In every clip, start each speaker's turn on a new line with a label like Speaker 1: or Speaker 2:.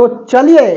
Speaker 1: तो चलिए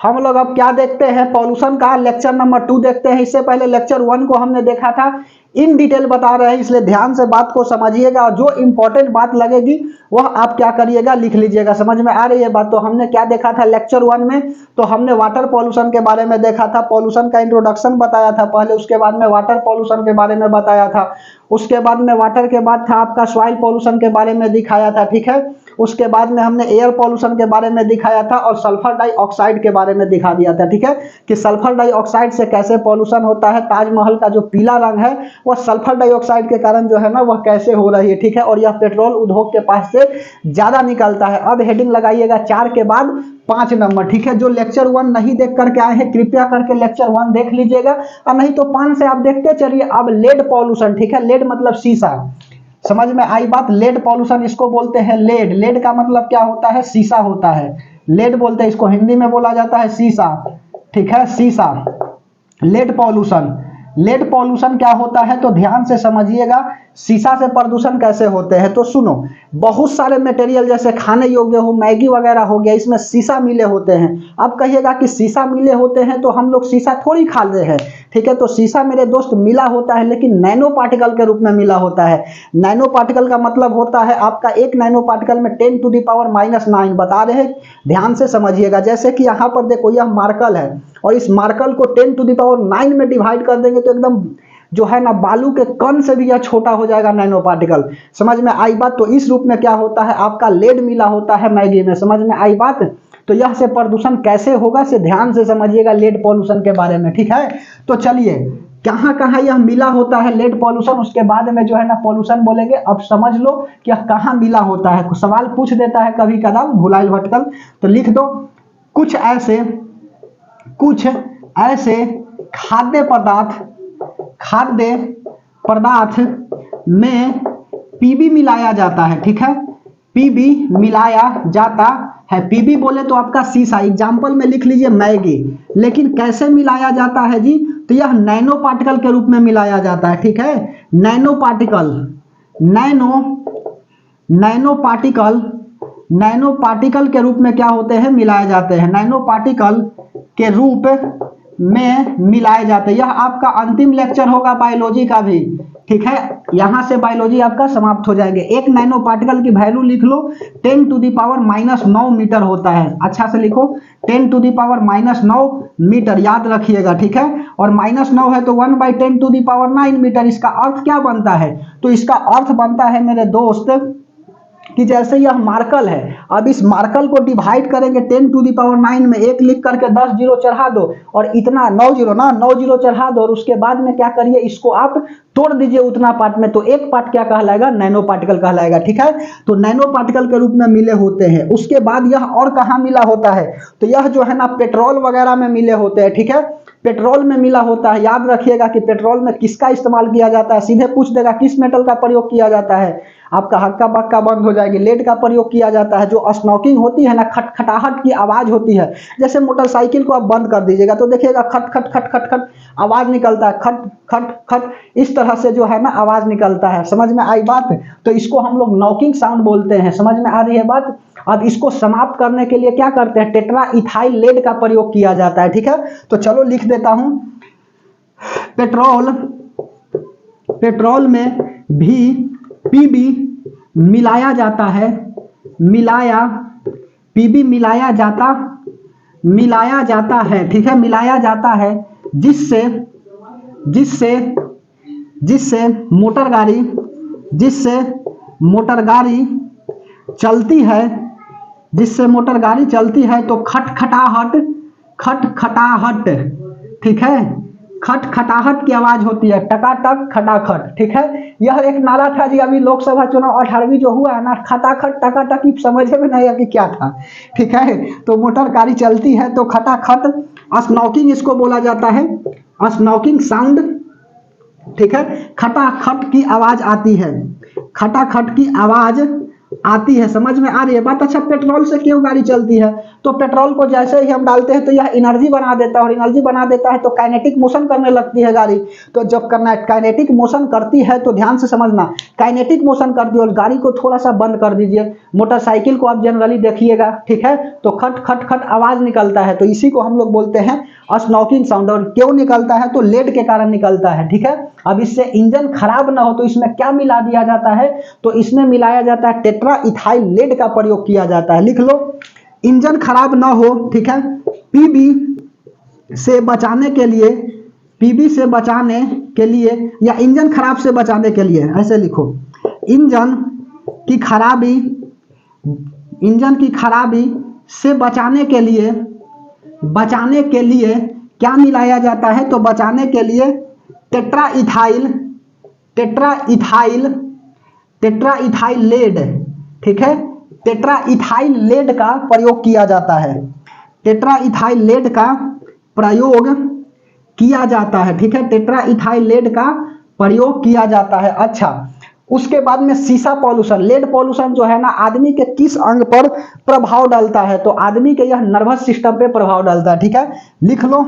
Speaker 1: हम लोग अब क्या देखते हैं, पॉल्यूशन का लेक्चर नंबर 2 देखते हैं। इससे पहले लेक्चर 1 को हमने देखा था, इन डिटेल बता रहे हैं, इसलिए ध्यान से बात को समझिएगा और जो इंपॉर्टेंट बात लगेगी वह आप क्या करिएगा, लिख लीजिएगा। समझ में आ रही है बात? तो हमने क्या देखा था लेक्चर 1 में, तो हमने वाटर पॉल्यूशन के बारे में देखा था, पॉल्यूशन का इंट्रोडक्शन बताया था पहले, उसके बाद में वाटर पॉल्यूशन के बारे में बताया था, उसके बाद में वाटर के बाद था आपका सॉइल पॉल्यूशन के बारे में दिखाया था, ठीक है। उसके बाद में हमने एयर पॉल्यूशन के बारे में दिखाया था और सल्फर डाइऑक्साइड के बारे में दिखा दिया था, ठीक है, कि सल्फर डाइऑक्साइड से कैसे पॉल्यूशन होता है, ताजमहल का जो पीला रंग है वह सल्फर डाइऑक्साइड के कारण जो है ना वह कैसे हो रही है, ठीक है, और यह पेट्रोल उद्योग के पास से ज्यादा निकलता है। अब हेडिंग लगाइएगा 4 के बाद 5 नंबर, ठीक है। जो लेक्चर 1 नहीं देख करके आए हैं कृपया करके लेक्चर 1 देख लीजिएगा, और नहीं तो 5 से आप देखते चलिए। अब लेड पॉल्यूशन, ठीक है, लेड मतलब शीशा, समझ में आई बात? लेड पॉल्यूशन इसको बोलते हैं लेड। लेड का मतलब क्या होता है? शीशा होता है, लेड बोलते हैं इसको, हिंदी में बोला जाता है शीशा, ठीक है, शीशा। लेड पॉल्यूशन, लेड पॉल्यूशन क्या होता है तो ध्यान से समझिएगा, शीशा से प्रदूषण कैसे होते हैं। तो सुनो, बहुत सारे मटेरियल जैसे खाने योग्य हो, मैगी वगैरह हो गया, इसमें शीशा मिले होते हैं। अब कहिएगा कि शीशा मिले होते हैं तो हम लोग शीशा थोड़ी खा रहे हैं, ठीक है। तो शीशा मेरे दोस्त मिला होता है, लेकिन नैनो पार्टिकल के रूप में मिला होता है। नैनो पार्टिकल का मतलब होता है आपका एक नैनो पार्टिकल में 10⁻⁹ बता रहे हैं, ध्यान से समझिएगा। जैसे कि यहाँ पर देखो यह मार्कल है और इस मार्कल को 10⁻⁹ में डिवाइड कर देंगे तो एकदम जो है ना बालू के कण से भी यह छोटा हो जाएगा नैनो पार्टिकल। समझ में आई बात? तो इस रूप में क्या होता है आपका लेड मिला होता है मैगी में। समझ में आई बात? तो यह से प्रदूषण कैसे होगा से ध्यान से समझिएगा लेड पॉल्यूशन के बारे में, ठीक है। तो चलिए कहाँ कहाँ यह मिला होता है लेड पॉल्यूशन, उसके बाद में जो है ना पॉल्यूशन बोलेंगे। अब समझ लो कि यह कहाँ मिला होता है। सवाल पूछ देता है कभी कदार भुलाइल भटकल, तो लिख दो कुछ ऐसे खाद्य पदार्थ में पीबी मिलाया जाता है, ठीक है, पीबी मिलाया जाता है। पीबी बोले तो आपका शीशा, एग्जाम्पल में लिख लीजिए मैगी। लेकिन कैसे मिलाया जाता है जी? तो यह नैनो पार्टिकल के रूप में मिलाया जाता है, ठीक है। नैनो पार्टिकल के रूप में क्या होते हैं? मिलाए जाते हैं। नैनो पार्टिकल के रूप में मिलाए जाते हैं। यह आपका अंतिम लेक्चर होगा बायोलॉजी का भी, ठीक है। यहां से बायोलॉजी आपका समाप्त हो जाएंगे। एक नैनो पार्टिकल की वैल्यू लिख लो 10⁻⁹ मीटर होता है। अच्छा से लिखो 10⁻⁹ मीटर, याद रखिएगा, ठीक है। और -9 है तो 1/10⁹ मीटर। इसका अर्थ क्या बनता है? तो इसका अर्थ बनता है मेरे दोस्त कि जैसे यह मार्कल है, अब इस मार्कल को डिवाइड करेंगे 10⁹ में, एक लिख करके 10 जीरो चढ़ा दो और इतना 9 जीरो चढ़ा दो, और उसके बाद में क्या करिए इसको आप तोड़ दीजिए उतना पार्ट में, तो एक पार्ट क्या कहलाएगा? नैनो पार्टिकल कहलाएगा, ठीक है। तो नैनो पार्टिकल के रूप में मिले होते हैं। उसके बाद यह और कहाँ मिला होता है? तो यह जो है ना पेट्रोल वगैरह में मिले होते हैं, ठीक है। पेट्रोल में मिला होता है। याद रखिएगा कि पेट्रोल में किसका इस्तेमाल किया जाता है, सीधे पूछ देगा किस मेटल का प्रयोग किया जाता है, आपका हक्का बक्का बंद हो जाएगी। लेड का प्रयोग किया जाता है। जो स्नॉकिंग होती है ना, खटखटाहट की आवाज होती है, जैसे मोटरसाइकिल को आप बंद कर दीजिएगा तो देखिएगा खट खट खट खट खट आवाज निकलता है, खट खट खट, इस तरह से जो है ना आवाज निकलता है। समझ में आई बात? तो इसको हम लोग नॉकिंग साउंड बोलते हैं। समझ में आ रही है बात? अब इसको समाप्त करने के लिए क्या करते हैं? टेट्रा इथाइल लेड का प्रयोग किया जाता है, ठीक है। तो चलो लिख देता हूं, पेट्रोल में भी पीबी मिलाया जाता है, पीबी मिलाया जाता है, ठीक है, मिलाया जाता है, जिससे मोटर गाड़ी चलती है तो खटखटाहट, ठीक है, खटखटाहट की आवाज होती है, टकाटक खटाखट, ठीक है। यह एक नारा था जी, अभी लोकसभा चुनाव 18वीं जो हुआ है ना, खटाखट टकाटक, समझ में नहीं आया कि क्या था, ठीक है। तो मोटर गाड़ी चलती है तो खटाखट, स्नॉकिंग इसको बोला जाता है, स्नॉकिंग साउंड, ठीक है। खटाखट की आवाज आती है, खटाखट की आवाज आती है। समझ में आ रही है बात? अच्छा, पेट्रोल से क्यों गाड़ी चलती है? तो पेट्रोल को जैसे ही हम डालते हैं तो यह एनर्जी बना देता है, और एनर्जी बना देता है तो काइनेटिक मोशन करने लगती है गाड़ी। तो जब करना काइनेटिक मोशन करती है तो ध्यान से समझना, काइनेटिक मोशन करती है और गाड़ी को थोड़ा सा बंद कर दीजिए। मोटरसाइकिल को आप जनरली देखिएगा, ठीक है, तो खट खट खट आवाज निकलता है, तो इसी को हम लोग बोलते हैं स्नॉकिंग साउंड। और क्यों निकलता है? तो लेड के कारण निकलता है, ठीक है। अब इससे इंजन खराब ना हो तो इसमें क्या मिला दिया जाता है? तो इसमें मिलाया जाता है टेट्रा इथाइल लेड का प्रयोग किया जाता है। लिख लो, इंजन खराब ना हो, ठीक है, पीबी से बचाने के लिए, पीबी से बचाने के लिए या इंजन खराब से बचाने के लिए, ऐसे लिखो, इंजन की खराबी, इंजन की खराबी से बचाने के लिए, बचाने के लिए क्या मिलाया जाता है? तो बचाने के लिए tetra ethyl, tetra ethyl, tetra ethyl lead, ठीक है, टेट्रा इथाइल लेड का प्रयोग किया जाता है, टेट्रा इथाइल लेड का प्रयोग किया जाता है, ठीक है, टेट्रा इथाइल लेड का प्रयोग किया जाता है। अच्छा, उसके बाद में सीसा पॉल्यूशन, लेड पॉल्यूशन जो है ना, आदमी के किस अंग पर प्रभाव डालता है? तो आदमी के यह नर्वस सिस्टम पे प्रभाव डालता है, ठीक है। लिख लो,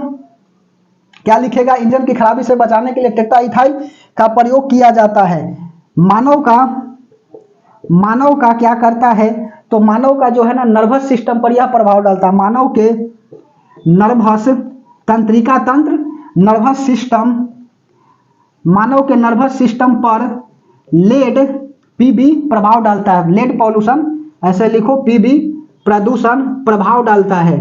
Speaker 1: क्या लिखेगा? इंजन की खराबी से बचाने के लिए टेट्रा इथाइल का प्रयोग किया जाता है। मानव का, मानव का क्या करता है? तो मानव का जो है ना नर्वस सिस्टम पर यह प्रभाव डालता है। मानव के नर्वस तंत्रिका तंत्र, नर्वस सिस्टम, मानव के नर्वस सिस्टम पर लेड पीबी प्रभाव डालता है। लेड पॉल्यूशन, ऐसे लिखो, पीबी प्रदूषण प्रभाव डालता है,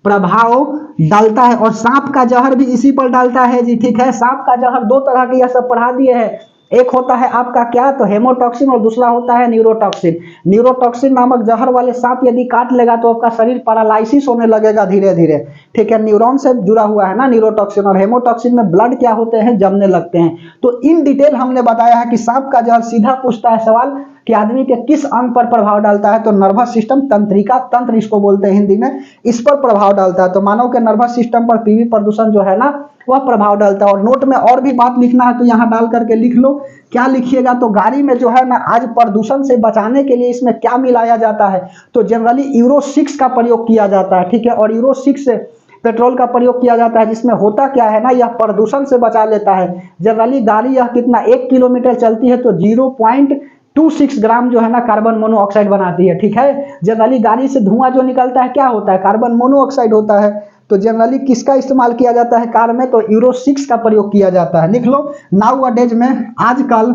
Speaker 1: प्रभाव डालता है। और सांप का जहर भी इसी पर डालता है जी, ठीक है। सांप का जहर दो तरह के, यह सब पढ़ा दिए हैं। एक होता है आपका क्या? तो हेमोटॉक्सिन, और दूसरा होता है न्यूरोटॉक्सिन। न्यूरोटॉक्सिन नामक जहर वाले सांप यदि काट लेगा तो आपका शरीर पैरालाइसिस होने लगेगा धीरे धीरे, ठीक है। न्यूरॉन से जुड़ा हुआ है ना न्यूरोटॉक्सिन, और हेमोटॉक्सिन में ब्लड क्या होते हैं? जमने लगते हैं। तो इन डिटेल हमने बताया है कि सांप का जहर सीधा पूछता है सवाल कि आदमी के किस अंग पर प्रभाव डालता है? तो नर्वस सिस्टम, तंत्रिका तंत्र इसको बोलते हैं हिंदी में, इस पर प्रभाव डालता है। तो मानव के नर्वस सिस्टम पर पीवी प्रदूषण जो है ना वह प्रभाव डालता है। और नोट में और भी बात लिखना है तो यहाँ डाल करके लिख लो। क्या लिखिएगा? तो गाड़ी में जो है ना आज प्रदूषण से बचाने के लिए इसमें क्या मिलाया जाता है? तो जनरली यूरो 6 का प्रयोग किया जाता है, ठीक है। और यूरो 6 से पेट्रोल का प्रयोग किया जाता है, जिसमें होता क्या है ना, यह प्रदूषण से बचा लेता है। जनरली गाड़ी यह कितना 1 किलोमीटर चलती है तो 0.26 ग्राम जो है ना कार्बन मोनोऑक्साइड बनाती है, ठीक है। जनरली गाड़ी से धुआं जो निकलता है क्या होता है? कार्बन मोनोऑक्साइड होता है। तो जनरली किसका इस्तेमाल किया जाता है कार में? तो यूरो 6 का प्रयोग किया जाता है। लिख लो, नाउ अडेज में आजकल,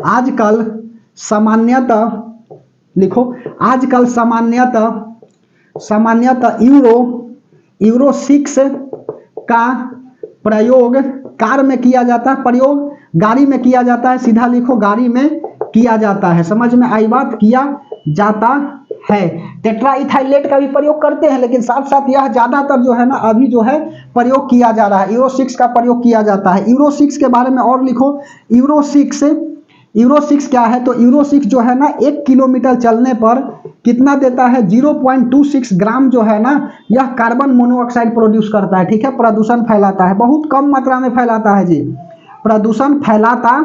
Speaker 1: आजकल सामान्यतः, लिखो, आजकल सामान्यतः, सामान्यतः यूरो 6 का प्रयोग कार में किया जाता है, प्रयोग गाड़ी में किया जाता है। सीधा लिखो, गाड़ी में किया जाता है। समझ में आई बात? किया जाता है। टेट्रा इथाइल लेड का भी प्रयोग करते हैं, लेकिन साथ साथ यह ज्यादातर जो है ना अभी जो है प्रयोग किया जा रहा है, यूरो 6 का प्रयोग किया जाता है। यूरो 6 के बारे में और लिखो। यूरो 6, यूरो 6 क्या है? तो यूरो 6 जो है ना 1 किलोमीटर चलने पर कितना देता है? 0.26 ग्राम जो है ना यह कार्बन मोनोऑक्साइड प्रोड्यूस करता है, ठीक है। प्रदूषण फैलाता है, बहुत कम मात्रा में फैलाता है जी, प्रदूषण फैलाता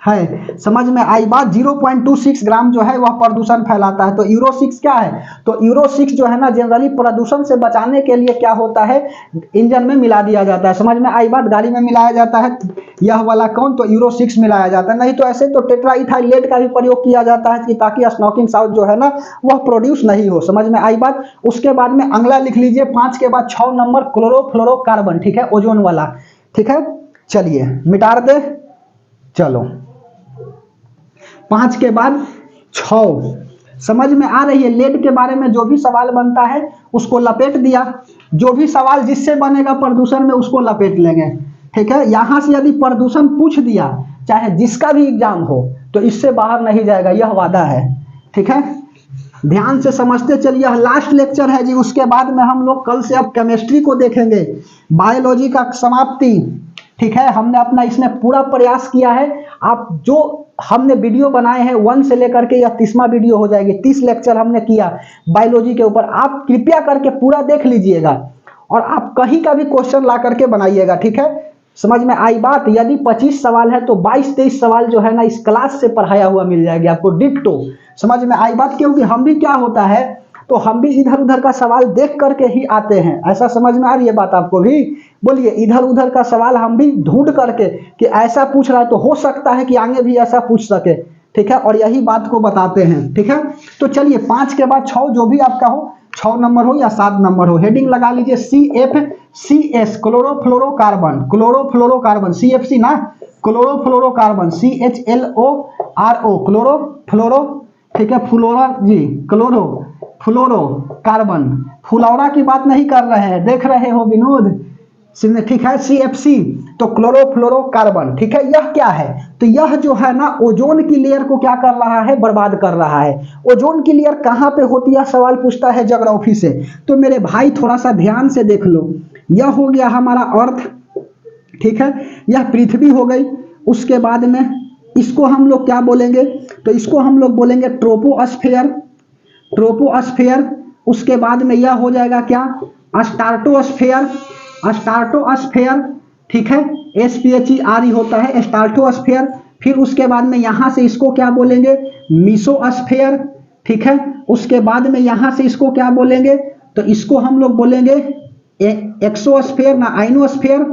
Speaker 1: है। समझ में आई बात? 0.26 ग्राम जो है वह प्रदूषण फैलाता है। तो यूरो 6 क्या है? तो यूरो 6 जो है ना जनरली प्रदूषण से बचाने के लिए क्या होता है? इंजन में मिला दिया जाता है। समझ में आई बात? गाड़ी में मिलाया जाता है यह वाला कौन? तो यूरो 6 मिलाया जाता है। नहीं तो ऐसे तो टेट्रा इथाइल लेड का भी प्रयोग किया जाता है कि ताकि स्मोकिंग साउंड जो है ना वह प्रोड्यूस नहीं हो। समझ में आई बात? उसके बाद में अगला लिख लीजिए 5 के बाद 6 नंबर क्लोरोफ्लोरोकार्बन, ठीक है, ओजोन वाला, ठीक है। चलिए मिटा दे, चलो 5 के बाद 6। समझ में आ रही है? लेड के बारे में जो भी सवाल बनता है उसको लपेट दिया, जो भी सवाल जिससे बनेगा प्रदूषण में उसको लपेट लेंगे, ठीक है। यहां से यदि प्रदूषण पूछ दिया चाहे जिसका भी एग्जाम हो तो इससे बाहर नहीं जाएगा, यह वादा है, ठीक है। ध्यान से समझते चलिए, लास्ट लेक्चर है जी। उसके बाद में हम लोग कल से अब केमिस्ट्री को देखेंगे, बायोलॉजी का समाप्ति, ठीक है। हमने अपना इसमें पूरा प्रयास किया है। आप जो हमने वीडियो बनाए हैं 1 से लेकर के यह 30वां वीडियो हो जाएगी, 30 लेक्चर हमने किया बायोलॉजी के ऊपर। आप कृपया करके पूरा देख लीजिएगा और आप कहीं का भी क्वेश्चन ला करके बनाइएगा, ठीक है। समझ में आई बात। यदि 25 सवाल है तो 22-23 सवाल जो है ना इस क्लास से पढ़ाया हुआ मिल जाएगा आपको डिट्टो। समझ में आई बात, क्योंकि हम भी क्या होता है तो हम भी इधर उधर का सवाल देख करके ही आते हैं। ऐसा समझ में आ रही है बात आपको भी? बोलिए, इधर उधर का सवाल हम भी ढूंढ करके कि ऐसा पूछ रहा है तो हो सकता है कि आगे भी ऐसा पूछ सके, ठीक है, और यही बात को बताते हैं, ठीक है। तो चलिए 5 के बाद 6 जो भी आपका हो, 6 नंबर हो या 7 नंबर हो, हेडिंग लगा लीजिए CFCS क्लोरोफ्लोरोकार्बन, क्लोरोफ्लोरोकार्बन CFC ना, क्लोरोफ्लोरोकार्बन CHLORO क्लोरोफ्लोरो, ठीक है, फ्लोरा जी, क्लोरोफ्लोरोकार्बन, फुलौरा की बात नहीं कर रहे हैं, देख रहे हो विनोद सिंह, ठीक है। CFC तो क्लोरोफ्लोरोकार्बन, ठीक है। यह क्या है तो यह जो है ना ओजोन की लेयर को क्या कर रहा है, बर्बाद कर रहा है। ओजोन की लेयर कहां पे होती है सवाल पूछता है ज्योग्राफी से। तो मेरे भाई थोड़ा सा ध्यान से देख लो, यह हो गया हमारा अर्थ, ठीक है, यह पृथ्वी हो गई। उसके बाद में इसको हम लोग क्या बोलेंगे तो इसको हम लोग बोलेंगे ट्रोपोस्फेयर, ट्रोपोस्फेयर। उसके बाद में यह हो जाएगा क्या, स्टार्टोस्फेयर, स्टार्टोस्फेयर, ठीक है, SPHERE होता है स्टार्टोस्फेयर। फिर उसके बाद में यहां से इसको क्या बोलेंगे, मीसोस्फेयर, ठीक है। उसके बाद में यहां से इसको क्या बोलेंगे तो इसको हम लोग बोलेंगे एक्सोस्फेयर ना, आइनोस्फेयर,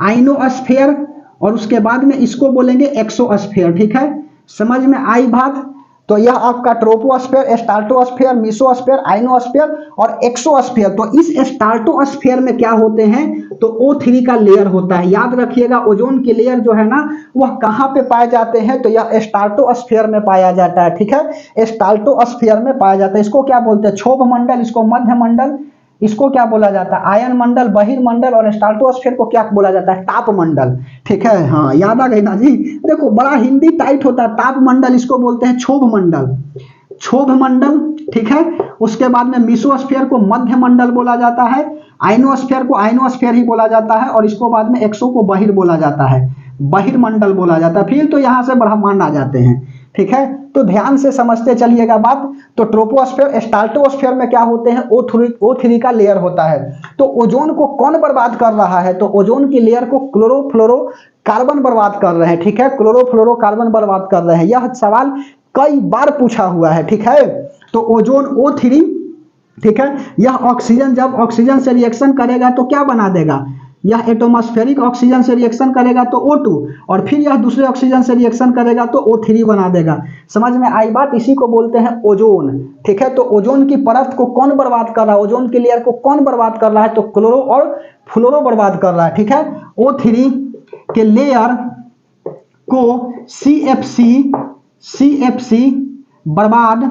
Speaker 1: आइनोस्फेयर। और उसके बाद में इसको बोलेंगे एक्सोस्फेयर, ठीक है। समझ में आई बात। तो यह आपका ट्रोपोस्फेयर, स्टार्टोस्फेयर, मीसोस्फेयर, आइनोस्फेयर और एक्सोस्फेयर। तो इस स्टार्टोस्फेयर में क्या होते हैं तो O3 का लेयर होता है। याद रखिएगा ओजोन की लेयर जो है ना वह कहां पे पाए जाते हैं तो यह स्टार्टोस्फेयर में पाया जाता है, ठीक है, स्टार्टोस्फेयर में पाया जाता है। इसको क्या बोलते हैं, क्षोभ मंडल, इसको मध्य मंडल, इसको क्या बोला जाता है, आयन मंडल, बहिर्मंडल, और स्टार्टोस्फेयर को क्या बोला जाता है, ताप मंडल, ठीक है। हाँ याद आ गई ना जी। देखो बड़ा हिंदी टाइट होता है, ताप मंडल इसको बोलते हैं क्षोभ मंडल, क्षोभ मंडल, ठीक है। उसके बाद में मीसोस्फेयर को मध्य मंडल बोला जाता है, आइनोस्फेयर को आइनोस्फेयर ही बोला जाता है, और इसको बाद में एक्सो को बहिर बोला जाता है, बहिर्मंडल बोला जाता है। फिर तो यहां से ब्रह्मांड आ जाते हैं, ठीक है। तो ध्यान से समझते चलिएगा बात। तो ट्रोपोस्फेयर, स्टार्टोस्फेयर में क्या होते हैं, O3 का लेयर होता है। तो ओजोन को कौन बर्बाद कर रहा है तो ओजोन की लेयर को क्लोरोफ्लोरोकार्बन बर्बाद कर रहे हैं, ठीक है, क्लोरोफ्लोरोकार्बन बर्बाद कर रहे हैं। यह सवाल कई बार पूछा हुआ है, ठीक है। तो ओजोन O3, ठीक है, यह ऑक्सीजन, जब ऑक्सीजन से रिएक्शन करेगा तो क्या बना देगा, यह एटमॉस्फेरिक ऑक्सीजन से रिएक्शन करेगा तो O2, और फिर यह दूसरे ऑक्सीजन से रिएक्शन करेगा तो O3 बना देगा। समझ में आई बात। इसी को बोलते हैं ओजोन, ठीक है। तो ओजोन की परत को कौन बर्बाद कर रहा है, ओजोन की लेयर को कौन बर्बाद कर रहा है तो क्लोरो और फ्लोरो बर्बाद कर रहा है, ठीक है। O3 के लेयर को CFC बर्बाद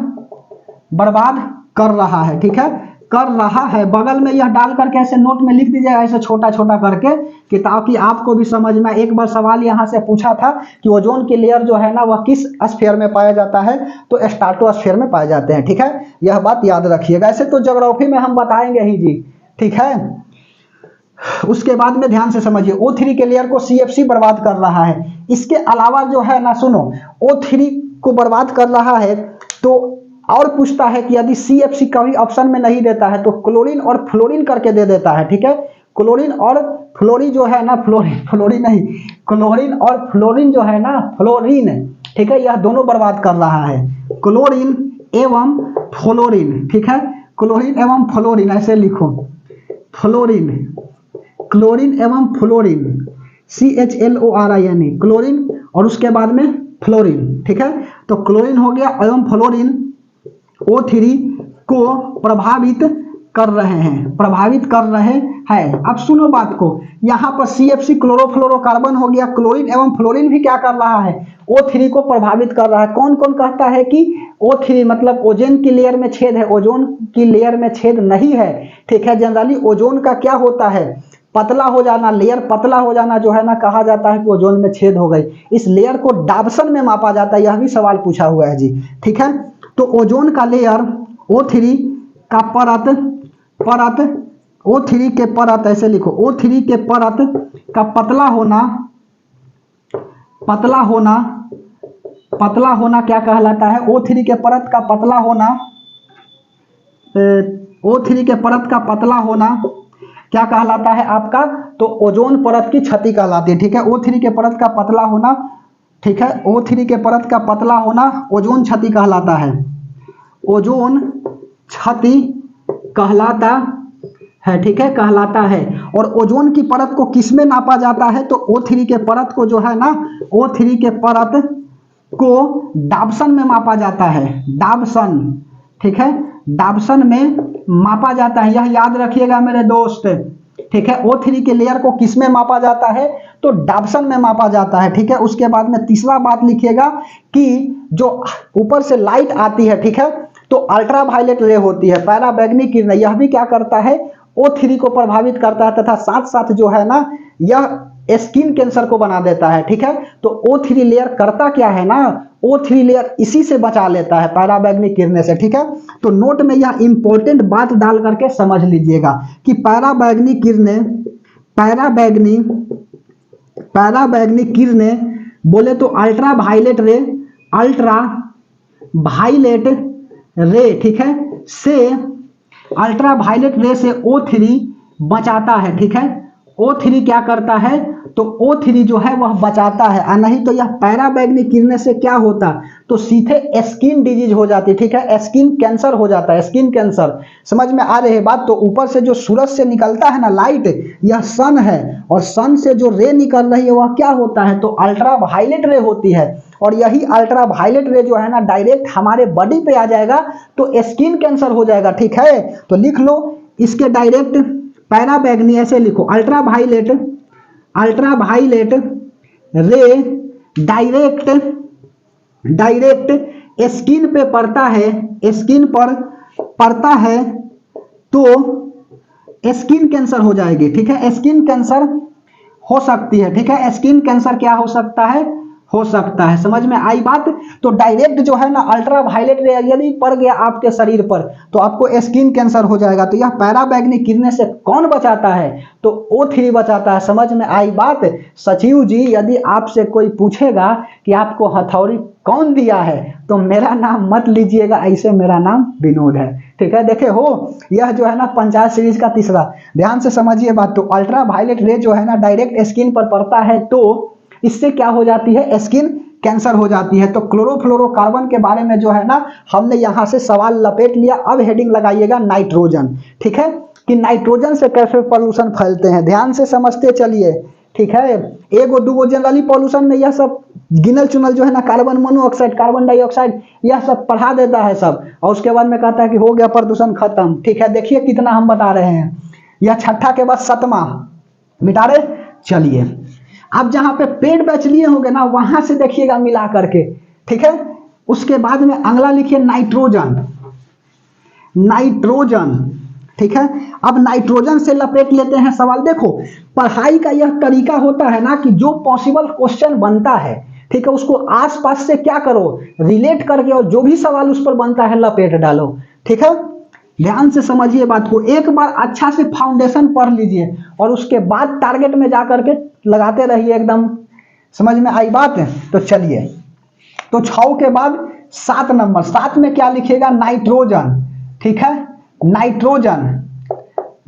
Speaker 1: कर रहा है, ठीक है, कर रहा है। बगल में यह डाल करके ऐसे नोट में लिख दीजिएगा ऐसे छोटा छोटा करके कि ताकि आपको भी समझ में। एक बार सवाल यहां से पूछा था कि ओजोन की लेयर जो है ना वह किस स्फीयर में पाया जाता है तो स्ट्राटोस्फीयर में पाए जाते हैं, ठीक है। यह बात याद रखिएगा। ऐसे तो ज्योग्राफी में हम बताएंगे ही जी, ठीक है। उसके बाद में ध्यान से समझिए, O3 के लेयर को CFC बर्बाद कर रहा है। इसके अलावा जो है ना सुनो, O3 को बर्बाद कर रहा है तो और पूछता है कि यदि CFC कभी ऑप्शन में नहीं देता है तो क्लोरीन और फ्लोरीन करके दे देता है, ठीक है। क्लोरीन और फ्लोरीन जो है ना, फ्लोरीन नहीं, क्लोरीन और फ्लोरीन जो है ना, फ्लोरीन, ठीक है, यह दोनों बर्बाद कर रहा है, क्लोरीन एवं फ्लोरीन, ठीक है। क्लोरीन एवं फ्लोरीन ऐसे लिखो, फ्लोरीन, क्लोरीन एवं फ्लोरीन, CHLORIN, क्लोरीन और उसके बाद में फ्लोरीन, ठीक है। तो क्लोरीन हो गया एवं फ्लोरीन O3 को प्रभावित कर रहे हैं, प्रभावित कर रहे हैं। अब सुनो बात को, यहां पर CFC क्लोरोफ्लोरोकार्बन हो गया, क्लोरीन एवं फ्लोरीन भी क्या कर रहा है, O3 को प्रभावित कर रहा है। कौन कौन कहता है कि O3 मतलब ओजोन की लेयर में छेद है, ओजोन की लेयर में छेद नहीं है, ठीक है। जनरली ओजोन का क्या होता है, पतला हो जाना, लेयर पतला हो जाना जो है ना, कहा जाता है कि ओजोन में छेद हो गई। इस लेयर को डाब्सन में मापा जाता है, यह भी सवाल पूछा हुआ है जी, ठीक है। तो ओजोन का लेयर O3 का परत O3 के परत ऐसे लिखो, O3 के परत का पतला होना क्या कहलाता है, O3 के परत का पतला होना, O3 के परत का पतला होना क्या कहलाता है आपका, तो ओजोन परत की क्षति कहलाती है। ठीक है, O3 के परत का पतला होना, ठीक है, O3 के परत का पतला होना ओजोन क्षति कहलाता है, ओजोन क्षति कहलाता है। ठीक है, कहलाता है। और ओजोन की परत को किसमें नापा जाता है, तो O3 के परत को जो है ना, O3 के परत को डाबसन में मापा जाता है, डाबसन। ठीक है, डाबसन में मापा जाता है, यह याद रखिएगा मेरे दोस्त। ठीक है, O3 के लेयर को किस में मापा जाता है, तो डाबसन में मापा जाता है। ठीक है, उसके बाद में तीसरा बात लिखिएगा कि जो ऊपर से लाइट आती है, ठीक है, तो अल्ट्रावायलेट रे होती है, पराबैंगनी किरण, यह भी क्या करता है, O3 को प्रभावित करता है तथा साथ साथ जो है ना यह स्किन कैंसर को बना देता है। ठीक है, तो O3 लेयर करता क्या है ना, O3 लेयर इसी से बचा लेता है, पराबैंगनी किरणें से। ठीक है, तो नोट में यह इंपॉर्टेंट बात डाल करके समझ लीजिएगा कि पराबैंगनी किरणें, पराबैंगनी किरणें बोले तो अल्ट्रावायलेट रे, अल्ट्रावायलेट रे, ठीक है, से अल्ट्रावायलेट रे से O3 बचाता है। ठीक है, O3 क्या करता है, तो O3 जो है वह बचाता है, और नहीं तो यह पराबैंगनी किरणें से क्या होता, तो सीधे स्किन डिजीज हो जाती। ठीक है, स्किन कैंसर हो जाता है, स्किन कैंसर। समझ में आ रही है बात। तो ऊपर से जो सूरज से निकलता है ना लाइट, यह सन है, और सन से जो रे निकल रही है वह क्या होता है, तो अल्ट्रावायलेट रे होती है। और यही अल्ट्रावायलेट रे जो है ना डायरेक्ट हमारे बॉडी पे आ जाएगा तो स्किन कैंसर हो जाएगा। ठीक है, तो लिख लो इसके डायरेक्ट पैराबैंगनी, ऐसे लिखो, अल्ट्रावायलेट रे डायरेक्ट स्किन पे पड़ता है, स्किन पर पड़ता है तो स्किन कैंसर हो जाएगी। ठीक है, स्किन कैंसर हो सकती है। ठीक है, स्किन कैंसर क्या हो सकता है, हो सकता है। समझ में आई बात। तो डायरेक्ट जो है ना अल्ट्रावायलेट रे यदि पड़ गया आपके शरीर पर तो आपको स्किन कैंसर हो जाएगा। तो यह पराबैंगनी किरणें से कौन बचाता है, तो O3 बचाता है। समझ में आई बात। सचिव जी यदि आपसे कोई पूछेगा कि आपको हथौड़ी कौन दिया है तो मेरा नाम मत लीजिएगा, ऐसे मेरा नाम विनोद है। ठीक है, देखे हो, यह जो है ना पंचायत सीरीज का तीसरा, ध्यान से समझिए बात। तो अल्ट्रावायलेट रे जो है ना डायरेक्ट स्किन पर पड़ता है तो इससे क्या हो जाती है, स्किन कैंसर हो जाती है। तो क्लोरोफ्लोरोकार्बन के बारे में जो है ना हमने यहां से सवाल लपेट लिया। अब हेडिंग लगाइएगा नाइट्रोजन। ठीक है, कि नाइट्रोजन से कैसे पॉल्यूशन फैलते हैं, ध्यान से समझते चलिए। ठीक है, एगो दूगो जनरली पॉल्यूशन में यह सब गिनल चुनल जो है ना कार्बन मोनोऑक्साइड, कार्बन डाइऑक्साइड, यह सब पढ़ा देता है सब, और उसके बाद में कहता है कि हो गया प्रदूषण खत्म। ठीक है, देखिए कितना हम बता रहे हैं। यह छठा के बाद सतमा मिटा रहे। चलिए अब जहां पे पेड़ बेच लिए होंगे ना वहां से देखिएगा मिला करके। ठीक है, उसके बाद में अगला लिखिए नाइट्रोजन, नाइट्रोजन। ठीक है, अब नाइट्रोजन से लपेट लेते हैं सवाल। देखो पढ़ाई का यह तरीका होता है ना कि जो पॉसिबल क्वेश्चन बनता है, ठीक है, उसको आसपास से क्या करो, रिलेट करके, और जो भी सवाल उस पर बनता है लपेट डालो। ठीक है, ध्यान से समझिए बात को। एक बार अच्छा से फाउंडेशन पढ़ लीजिए और उसके बाद टारगेट में जाकर के लगाते रहिए एकदम। समझ में आई बात है। तो चलिए, तो 6 के बाद 7 नंबर, 7 में क्या लिखिएगा, नाइट्रोजन। ठीक है, नाइट्रोजन,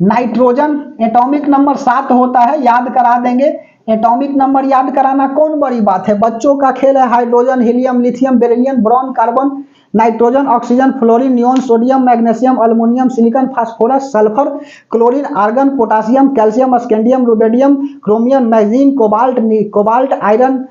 Speaker 1: नाइट्रोजन एटॉमिक नंबर 7 होता है, याद करा देंगे। एटॉमिक नंबर याद कराना कौन बड़ी बात है, बच्चों का खेल है। Hydrogen, helium, lithium, beryllium, boron, carbon, nitrogen, oxygen, fluorine, neon, sodium, magnesium, aluminium, silicon, phosphorus, sulphur, chlorine, argon, potassium, calcium, scandium, rubidium, chromium, manganese, cobalt, iron,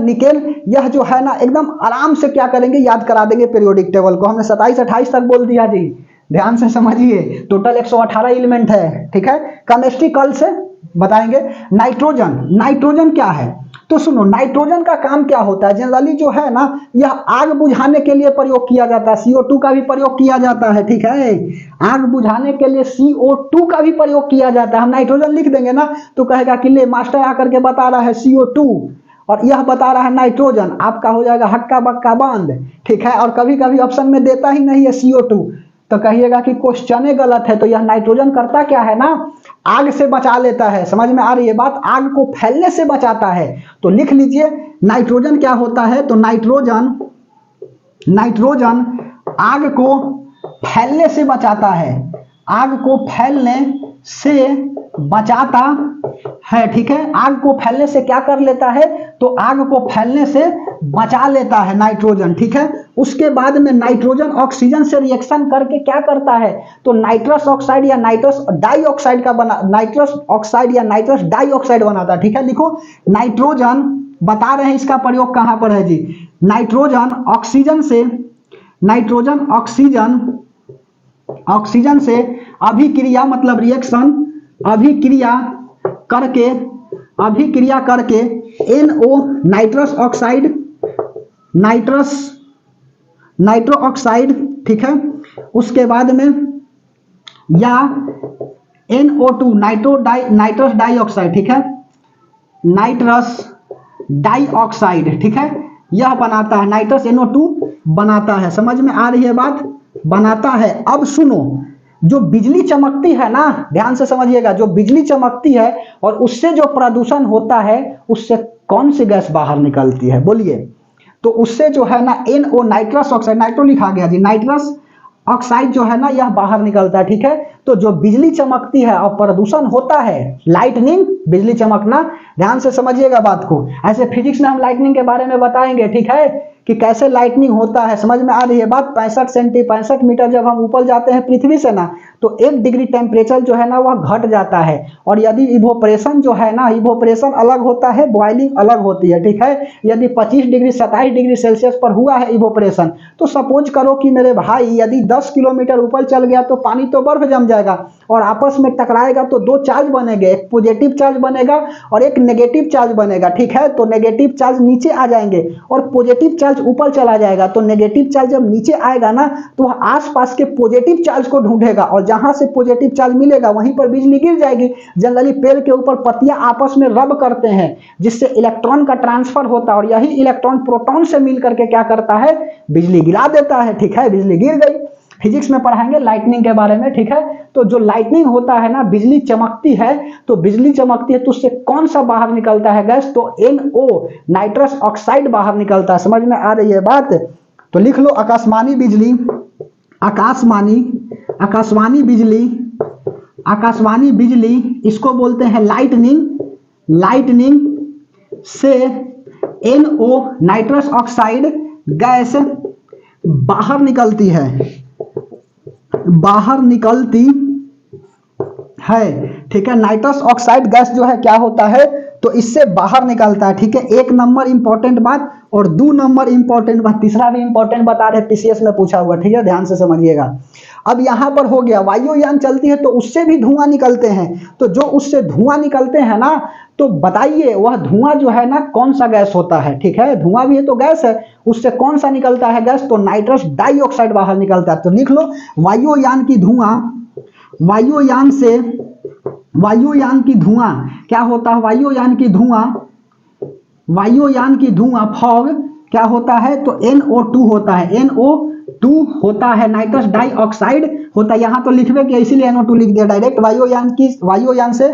Speaker 1: nickel. यह जो है ना एकदम आराम से क्या करेंगे, याद करा देंगे पीरियोडिक टेबल को। हमने 27-28 तक बोल दिया जी, ध्यान से समझिए। टोटल 118 एलिमेंट है। ठीक है, केमिस्ट्री कल से बताएंगे। नाइट्रोजन, नाइट्रोजन क्या है, तो सुनो, नाइट्रोजन का काम क्या होता है, जनरली जो है ना यह आग बुझाने के लिए प्रयोग किया जाता है। CO2 का भी प्रयोग किया जाता है। ठीक है, आग बुझाने के लिए CO2 का भी प्रयोग किया जाता है। हम नाइट्रोजन लिख देंगे ना तो कहेगा कि ले मास्टर आकर के बता रहा है CO2 और यह बता रहा है नाइट्रोजन, आपका हो जाएगा हक्का बक्का बंद। ठीक है, और कभी कभी ऑप्शन में देता ही नहीं है CO2 तो कहिएगा कि क्वेश्चन गलत है। तो यह नाइट्रोजन करता क्या है ना, आग से बचा लेता है। समझ में आ रही है बात, आग को फैलने से बचाता है। तो लिख लीजिए नाइट्रोजन क्या होता है, तो नाइट्रोजन, नाइट्रोजन आग को फैलने से बचाता है, आग को फैलने से बचाता है, ठीक है। आग को फैलने से क्या कर लेता है, तो आग को फैलने से बचा लेता है नाइट्रोजन, ठीक है। उसके बाद में नाइट्रोजन ऑक्सीजन से रिएक्शन करके क्या करता है, तो नाइट्रस ऑक्साइड या नाइट्रस डाइऑक्साइड का बना, नाइट्रस ऑक्साइड या नाइट्रस डाइऑक्साइड बनाता है, ठीक है। लिखो नाइट्रोजन, बता रहे हैं इसका प्रयोग कहां पर है जी, नाइट्रोजन ऑक्सीजन से, नाइट्रोजन ऑक्सीजन से अभिक्रिया मतलब रिएक्शन, अभिक्रिया करके NO nitrous oxide, nitro oxide, ठीक है। उसके बाद में या NO2 नाइट्रस डाइऑक्साइड, ठीक है, नाइट्रस डाइऑक्साइड, ठीक है, यह बनाता है, नाइट्रस NO2 बनाता है। समझ में आ रही है बात, बनाता है। अब सुनो, जो बिजली चमकती है ना, ध्यान से समझिएगा, जो बिजली चमकती है और उससे जो प्रदूषण होता है, उससे कौन सी गैस बाहर निकलती है, बोलिए। तो उससे जो है ना NO नाइट्रस ऑक्साइड, नाइट्रो लिखा गया जी, नाइट्रस ऑक्साइड जो है ना यह बाहर निकलता है, ठीक है। तो जो बिजली चमकती है और प्रदूषण होता है, लाइटनिंग, बिजली चमकना, ध्यान से समझिएगा बात को। ऐसे फिजिक्स में हम लाइटनिंग के बारे में बताएंगे, ठीक है, कि कैसे लाइटनिंग होता है। समझ में आ रही है बात। 65 मीटर जब हम ऊपर जाते हैं पृथ्वी से ना, तो 1 डिग्री टेम्परेचर जो है ना वह घट जाता है। और यदि इवोपरेशन जो है ना, इवोपरेशन अलग होता है, बॉइलिंग अलग होती है, ठीक है। यदि 25 डिग्री 27 डिग्री सेल्सियस पर हुआ है इवोपरेशन, तो सपोज करो कि मेरे भाई यदि 10 किलोमीटर ऊपर चल गया तो पानी तो बर्फ जम जाएगा और आपस में टकराएगा, तो 2 चार्ज बनेंगे, एक पॉजिटिव चार्ज बनेगा और एक नेगेटिव चार्ज बनेगा, ठीक है। तो नेगेटिव चार्ज नीचे आ जाएंगे और पॉजिटिव चार्ज ऊपर चला जाएगा। तो नेगेटिव चार्ज जब नीचे आएगा ना, तो वह आसपास के पॉजिटिव चार्ज को ढूंढेगा और जहां से पॉजिटिव चार्ज मिलेगा वहीं पर बिजली गिर जाएगी। जनरली पेड़ के ऊपर पत्तियां आपस में रब करते हैं, जिससे इलेक्ट्रॉन का ट्रांसफर होता है और यही इलेक्ट्रॉन प्रोटॉन से मिलकर के क्या करता है, बिजली गिरा देता है, ठीक है। बिजली गिर गई। फिजिक्स में पढ़ाएंगे लाइटनिंग के बारे में, ठीक है। तो जो लाइटनिंग होता है ना, बिजली चमकती है, तो बिजली चमकती है तो उससे कौन सा बाहर निकलता है गैस, तो NO नाइट्रस ऑक्साइड बाहर निकलता है। समझ में आ रही है बात। तो लिख लो आकाशवाणी बिजली, आकाशवाणी बिजली इसको बोलते हैं लाइटनिंग से NO नाइट्रस ऑक्साइड गैस बाहर निकलती है, ठीक है। नाइट्रस ऑक्साइड गैस जो है क्या होता है, तो इससे बाहर निकलता है, ठीक है। 1 नंबर इंपॉर्टेंट बात। और 2 नंबर इंपॉर्टेंट बात, तीसरा भी इंपॉर्टेंट बता रहे, पीसीएस में पूछा हुआ, ठीक है, ध्यान से समझिएगा। अब यहां पर हो गया, वायुयान चलती है तो उससे भी धुआं निकलते हैं। तो जो उससे धुआं निकलते हैं ना, तो बताइए वह धुआं जो है ना कौन सा गैस होता है, ठीक है। धुआं भी है तो गैस है, उससे कौन सा निकलता है गैस, तो नाइट्रस डाइऑक्साइड बाहर निकलता है। तो लिख लो वायुयान की धुआं क्या होता है, वायुयान की धुआं फॉग क्या होता है, तो NO2 होता है, NO2 होता है, नाइट्रस डाइऑक्साइड होता है। यहां तो लिखवे कि इसीलिए NO2 लिख दिया डायरेक्ट। वायुयान से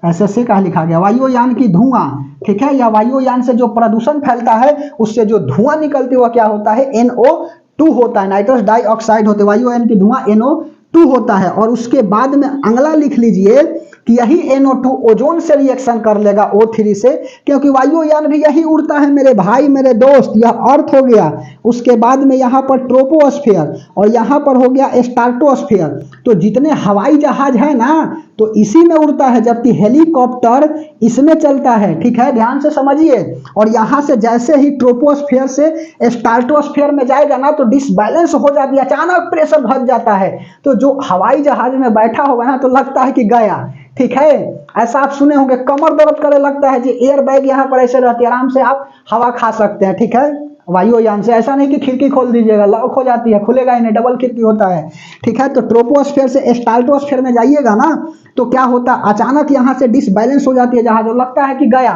Speaker 1: ऐसे कहा लिखा गया, वायुयान की धुआं, ठीक है, या वायुयान से जो प्रदूषण फैलता है उससे जो धुआं निकलती हुआ क्या होता है, NO2 होता है, नाइट्रस डाइऑक्साइड होते। वायुयान की धुआं NO2 होता है। और उसके बाद में अगला लिख लीजिए कि यही NO2 ओजोन से रिएक्शन कर लेगा O3 से, क्योंकि वायुयान भी यही उड़ता है मेरे भाई मेरे दोस्त। यह अर्थ हो गया, उसके बाद में यहाँ पर ट्रोपोस्फेयर और यहाँ पर हो गया स्ट्राटोस्फेयर। तो जितने हवाई जहाज है ना, तो इसी में उड़ता है, जबकि हेलीकॉप्टर इसमें चलता है, ठीक है, ध्यान से समझिए। और यहाँ से जैसे ही ट्रोपोस्फेयर से स्ट्राटोस्फेयर में जाएगा ना, तो डिसबैलेंस हो जाती है, अचानक प्रेशर घट जाता है। तो जो हवाई जहाज में बैठा होगा ना, तो लगता है कि गया, ठीक है। ऐसा आप सुने होंगे, कमर दर्द करे लगता है जी, एयर बैग यहाँ पर ऐसे रहती है, आराम से आप हवा खा सकते हैं, ठीक है, वायुयान से। ऐसा नहीं कि खिड़की खोल दीजिएगा, लॉक हो जाती है, खुलेगा ही नहीं, डबल खिड़की होता है, ठीक है। तो ट्रोपोस्फेयर से स्ट्राटोस्फेयर में जाइएगा ना, तो क्या होता है, अचानक यहाँ से डिसबैलेंस हो जाती है जहाज, लगता है कि गया,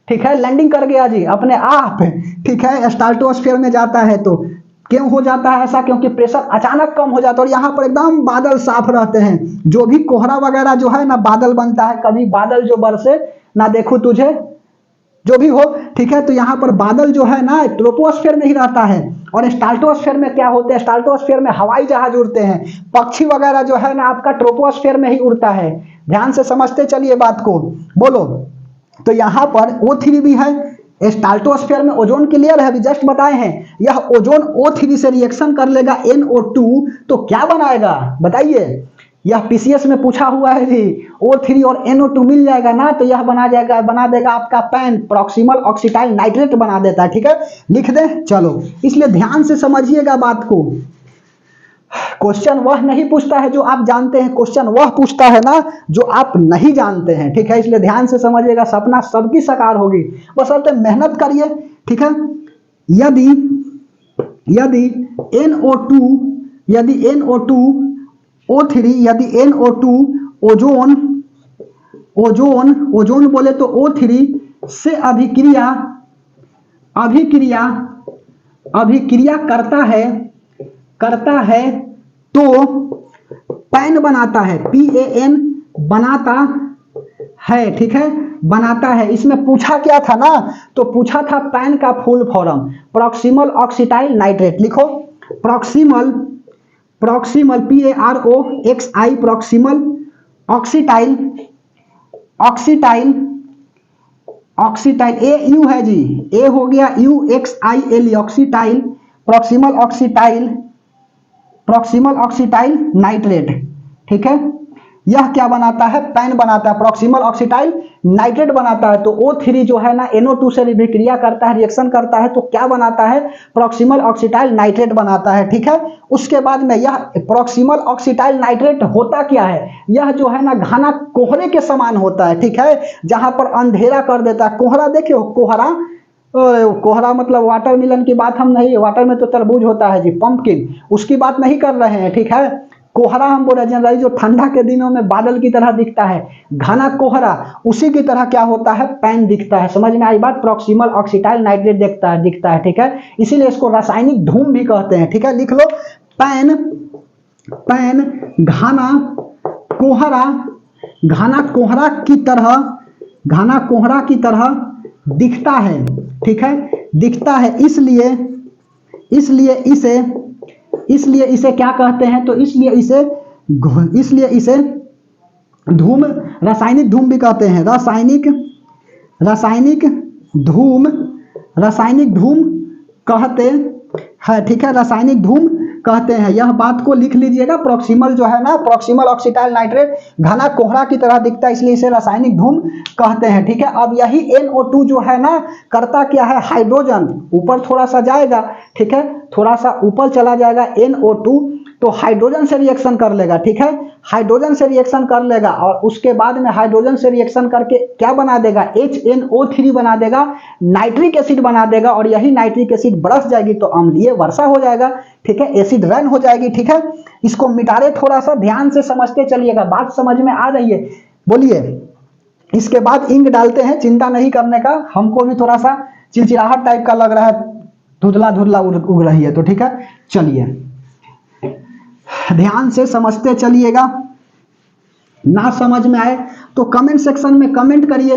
Speaker 1: ठीक है, लैंडिंग कर गया जी अपने आप, ठीक है। स्ट्राटोस्फेयर में जाता है तो क्यों हो जाता है ऐसा, क्योंकि प्रेशर अचानक कम हो जाता है और यहाँ पर एकदम बादल साफ रहते हैं। जो भी कोहरा वगैरह जो है ना, बादल बनता है, कभी बादल जो बरसे ना देखूं तुझे, जो भी हो, ठीक है। तो यहाँ पर बादल जो है ना ट्रोपोस्फेयर में ही रहता है और स्ट्राटोस्फीयर में क्या होते हैं, स्ट्राटोस्फीयर में हवाई जहाज उड़ते हैं, पक्षी वगैरह जो है ना आपका ट्रोपोस्फीयर में ही उड़ता है। ध्यान से समझते चलिए बात को, बोलो। तो यहाँ पर O3 भी है, स्ट्राटोस्फीयर में ओजोन की लेयर है, अभी जस्ट बताए हैं, यह ओजोन O3 से रिएक्शन कर लेगा NO2, तो क्या बनाएगा बताइए, यह पीसीएस में पूछा हुआ है जी, O3 और NO2 मिल जाएगा ना, तो यह बना देगा आपका पैन, प्रॉक्सिमल ऑक्सीटाइल नाइट्रेट बना देता है। ठीक है, लिख दें, चलो। इसलिए ध्यान से समझिएगा बात को, क्वेश्चन वह नहीं पूछता है जो आप जानते हैं, क्वेश्चन वह पूछता है ना जो आप नहीं जानते हैं। ठीक है, इसलिए ध्यान से समझिएगा, सपना सबकी साकार होगी, बस अब मेहनत करिए। ठीक है, यदि NO2 O3 यदि NO2 ओजोन बोले तो O3 से अभिक्रिया करता है तो पैन बनाता है, PAN बनाता है। ठीक है, बनाता है। इसमें पूछा क्या था ना, तो पूछा था पैन का फुल फॉर्म, प्रॉक्सिमल ऑक्सीटाइल नाइट्रेट। लिखो, प्रॉक्सिमल PAROXI प्रॉक्सिमल ऑक्सीटाइल AU है जी, A हो गया UXIL ऑक्सीटाइल, प्रॉक्सिमल ऑक्सीटाइल नाइट्रेट। ठीक है, यह क्या बनाता है, पैन बनाता है, प्रॉक्सिमल ऑक्सीटाइल नाइट्रेट बनाता है। तो O3 जो है ना NO2 से अभिक्रिया करता है, रिएक्शन करता है, तो क्या बनाता है, प्रॉक्सिमल ऑक्सीटाइल नाइट्रेट बनाता है। ठीक है, उसके बाद में यह प्रॉक्सिमल ऑक्सीटाइल नाइट्रेट होता क्या है, यह जो है ना घना कोहरे के समान होता है। ठीक है, जहां पर अंधेरा कर देता है, कोहरा देखियो, कोहरा मतलब वाटरमेलन की बात हम नहीं, वाटर में तो तरबूज होता है जी, पंपकिन, उसकी बात नहीं कर रहे हैं। ठीक है, कोहरा हम बोल रहे हैं जो ठंडा के दिनों में बादल की तरह दिखता है, घना कोहरा, उसी की तरह क्या होता है, पैन दिखता है। समझ में आई बात, प्रॉक्सिमल ऑक्सीटाइल नाइट्रेट दिखता है। ठीक है, इसीलिए इसको रासायनिक धूम भी कहते हैं। ठीक है, लिख लो, पैन घना कोहरा की तरह दिखता है। ठीक है, दिखता है, इसलिए इसे क्या कहते हैं, तो इसलिए इसे धूम, रासायनिक धूम भी कहते हैं, रासायनिक धूम कहते हैं। ठीक है, रासायनिक धूम कहते हैं, यह बात को लिख लीजिएगा। प्रॉक्सिमल जो है ना, प्रॉक्सिमल ऑक्सीटाइल नाइट्रेट घना कोहरा की तरह दिखता है, इसलिए इसे रासायनिक धूम कहते हैं। ठीक है, अब यही NO2 जो है ना करता क्या है, हाइड्रोजन ऊपर थोड़ा सा जाएगा। ठीक है, थोड़ा सा ऊपर चला जाएगा NO2, तो हाइड्रोजन से रिएक्शन कर लेगा। ठीक है, हाइड्रोजन से रिएक्शन कर लेगा और उसके बाद में हाइड्रोजन से रिएक्शन करके क्या बना देगा, HNO3 बना देगा, नाइट्रिक एसिड बना देगा, और यही नाइट्रिक एसिड बरस जाएगी तो अम्लीय वर्षा हो जाएगा। ठीक है, एसिड रन हो जाएगी। ठीक है, इसको मिटारे, थोड़ा सा ध्यान से समझते चलिएगा, बात समझ में आ रही है, बोलिए। इसके बाद इंक डालते हैं, चिंता नहीं करने का, हमको भी थोड़ा सा चिलचिलाहट टाइप का लग रहा है, धुंधला उग रही है, तो ठीक है, चलिए ध्यान से समझते चलिएगा। ना समझ में आए तो कमेंट सेक्शन में कमेंट करिए।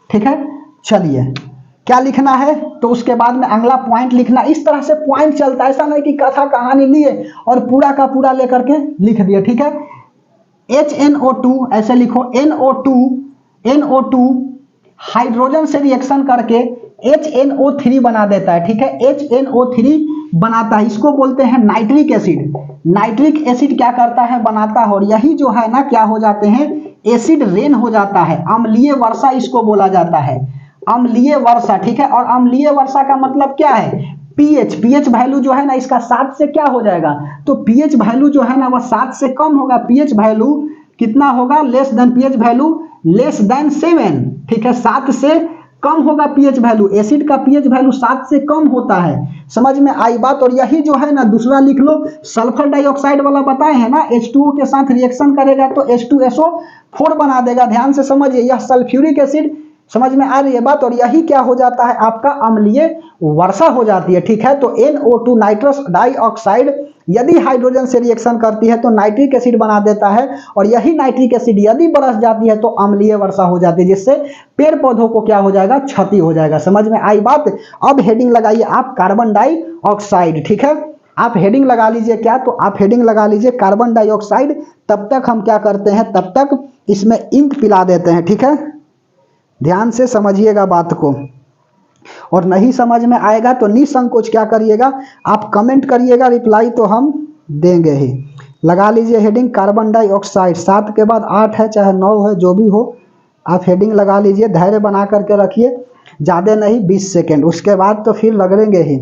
Speaker 1: ठीक है, चलिए क्या लिखना है, तो उसके बाद में अगला पॉइंट लिखना। इस तरह से पॉइंट चलता है, ऐसा नहीं कि कथा कहानी लिए और पूरा का पूरा लेकर के लिख दिए। ठीक है, HNO2 ऐसे लिखो, NO2 हाइड्रोजन से रिएक्शन करके HNO3 बना देता है। ठीक है, HNO3 बनाता है, इसको बोलते हैं नाइट्रिक एसिड। नाइट्रिक एसिड क्या करता है, बनाता है, और यही जो है ना क्या हो जाते हैं, एसिड रेन हो जाता है, अम्लीय वर्षा इसको बोला जाता है, अम्लीय वर्षा। ठीक है, और अम्लीय वर्षा का मतलब क्या है, पीएच वैल्यू जो है ना इसका 7 से क्या हो जाएगा, तो पीएच वैल्यू जो है ना वह 7 से कम होगा। पीएच वैल्यू कितना होगा, less than, pH value less than 7। ठीक है, 7 से कम होगा पीएच वैल्यू, एसिड का पीएच वैल्यू 7 से कम होता है। समझ में आई बात। और यही जो है ना दूसरा लिख लो, सल्फर डाइऑक्साइड वाला बताए हैं ना, H2O के साथ रिएक्शन करेगा तो H2SO4 बना देगा। ध्यान से समझिए, यह सल्फ्यूरिक एसिड समझ में आ रही है बात। और यही क्या हो जाता है, आपका अम्लीय वर्षा हो जाती है, ठीक है। तो NO2 नाइट्रस डाइऑक्साइड यदि हाइड्रोजन से रिएक्शन करती है तो नाइट्रिक एसिड बना देता है, और यही नाइट्रिक एसिड यदि बरस जाती है तो अम्लीय वर्षा हो जाती है, जिससे पेड़ पौधों को क्या हो जाएगा, क्षति हो जाएगा। समझ में आई बात। अब हेडिंग लगाइए आप कार्बन डाइऑक्साइड, ठीक है। आप हेडिंग लगा लीजिए क्या, तो आप हेडिंग लगा लीजिए कार्बन डाइऑक्साइड। तब तक हम क्या करते हैं, तब तक इसमें इंक पिला देते हैं, ठीक है। ध्यान से समझिएगा बात को, और नहीं समझ में आएगा तो निसंकोच क्या करिएगा, आप कमेंट करिएगा, रिप्लाई तो हम देंगे ही। लगा लीजिए हेडिंग कार्बन डाइऑक्साइड, 7 के बाद 8 है चाहे 9 है, जो भी हो आप हेडिंग लगा लीजिए। धैर्य बना करके रखिए, ज़्यादा नहीं 20 सेकेंड, उसके बाद तो फिर लगेंगे ही,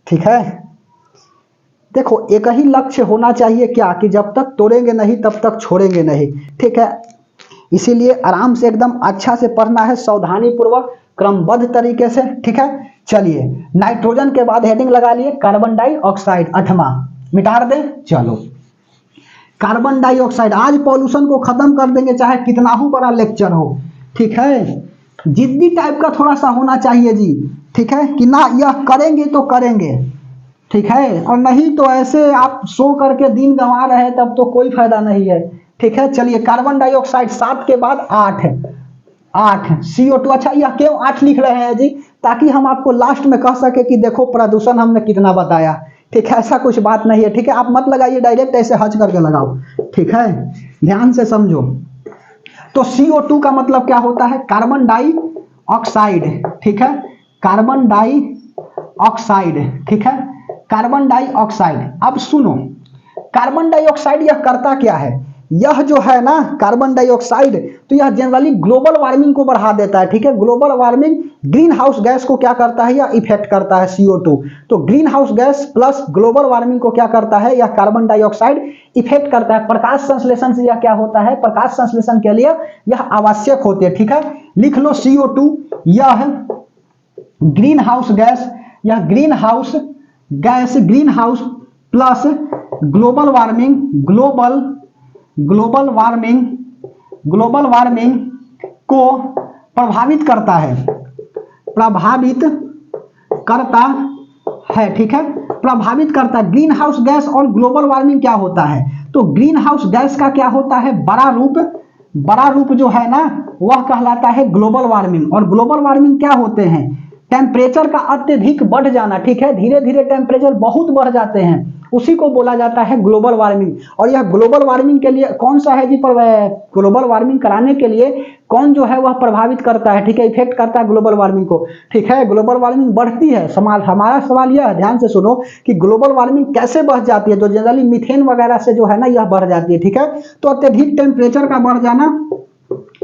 Speaker 1: ठीक है। देखो एक ही लक्ष्य होना चाहिए क्या, कि जब तक तोड़ेंगे नहीं तब तक छोड़ेंगे नहीं, ठीक है। इसीलिए आराम से एकदम अच्छा से पढ़ना है, सावधानी पूर्वक क्रमबद्ध तरीके से, ठीक है। चलिए नाइट्रोजन के बाद हेडिंग लगा लिए कार्बन डाइऑक्साइड, 8वां मिटा दें। चलो कार्बन डाइऑक्साइड, आज पॉल्यूशन को खत्म कर देंगे चाहे कितना ही बड़ा लेक्चर हो, ठीक है। जिद्दी टाइप का थोड़ा सा होना चाहिए जी, ठीक है, कि ना यह करेंगे तो करेंगे, ठीक है, और नहीं तो ऐसे आप सो करके दिन गंवा रहे तब तो कोई फायदा नहीं है, ठीक है। चलिए कार्बन डाइऑक्साइड 7 के बाद 8 CO2। अच्छा यह क्यों 8 लिख रहे हैं जी, ताकि हम आपको लास्ट में कह सके कि देखो प्रदूषण हमने कितना बताया, ठीक है। ऐसा कुछ बात नहीं है, ठीक है। आप मत लगाइए डायरेक्ट, ऐसे हज करके लगाओ, ठीक है। ध्यान से समझो। तो CO2 का मतलब क्या होता है, कार्बन डाइऑक्साइड, ठीक है, कार्बन डाइऑक्साइड, ठीक है, कार्बन डाइऑक्साइड। अब सुनो कार्बन डाइऑक्साइड यह करता क्या है, यह जो है ना कार्बन डाइऑक्साइड, तो यह जनरली ग्लोबल वार्मिंग को बढ़ा देता है, ठीक है। Global warming green house gas को क्या करता है, यह इफेक्ट करता है CO2। तो green house gas plus global warming को क्या करता है, यह कार्बन डाइऑक्साइड इफेक्ट करता है। प्रकाश संश्लेषण से यह क्या होता है, प्रकाश संश्लेषण के लिए यह आवश्यक होती है, ठीक है। लिख लो CO2 यह ग्रीन हाउस गैस, यह green house gas, green house plus global warming, global warming को प्रभावित करता है, ठीक है, प्रभावित करता है। ग्रीन हाउस गैस और ग्लोबल वार्मिंग क्या होता है, तो ग्रीन हाउस गैस का क्या होता है, बड़ा रूप जो है ना वह कहलाता है ग्लोबल वार्मिंग। और ग्लोबल वार्मिंग क्या होते हैं, टेम्परेचर का अत्यधिक बढ़ जाना, ठीक है, धीरे धीरे टेम्परेचर बहुत बढ़ जाते हैं, उसी को बोला जाता है ग्लोबल वार्मिंग। और यह ग्लोबल वार्मिंग के लिए कौन सा है जी, ग्लोबल वार्मिंग कराने के लिए कौन जो है वह प्रभावित करता है, ठीक है, इफेक्ट करता है ग्लोबल वार्मिंग को, ठीक है। ग्लोबल वार्मिंग बढ़ती है, हमारा सवाल यह है, ध्यान से सुनो, कि ग्लोबल वार्मिंग कैसे बढ़ जाती है, तो जनरली मीथेन वगैरह से जो है ना यह बढ़ जाती है, ठीक है। तो अत्यधिक टेम्परेचर का बढ़ जाना,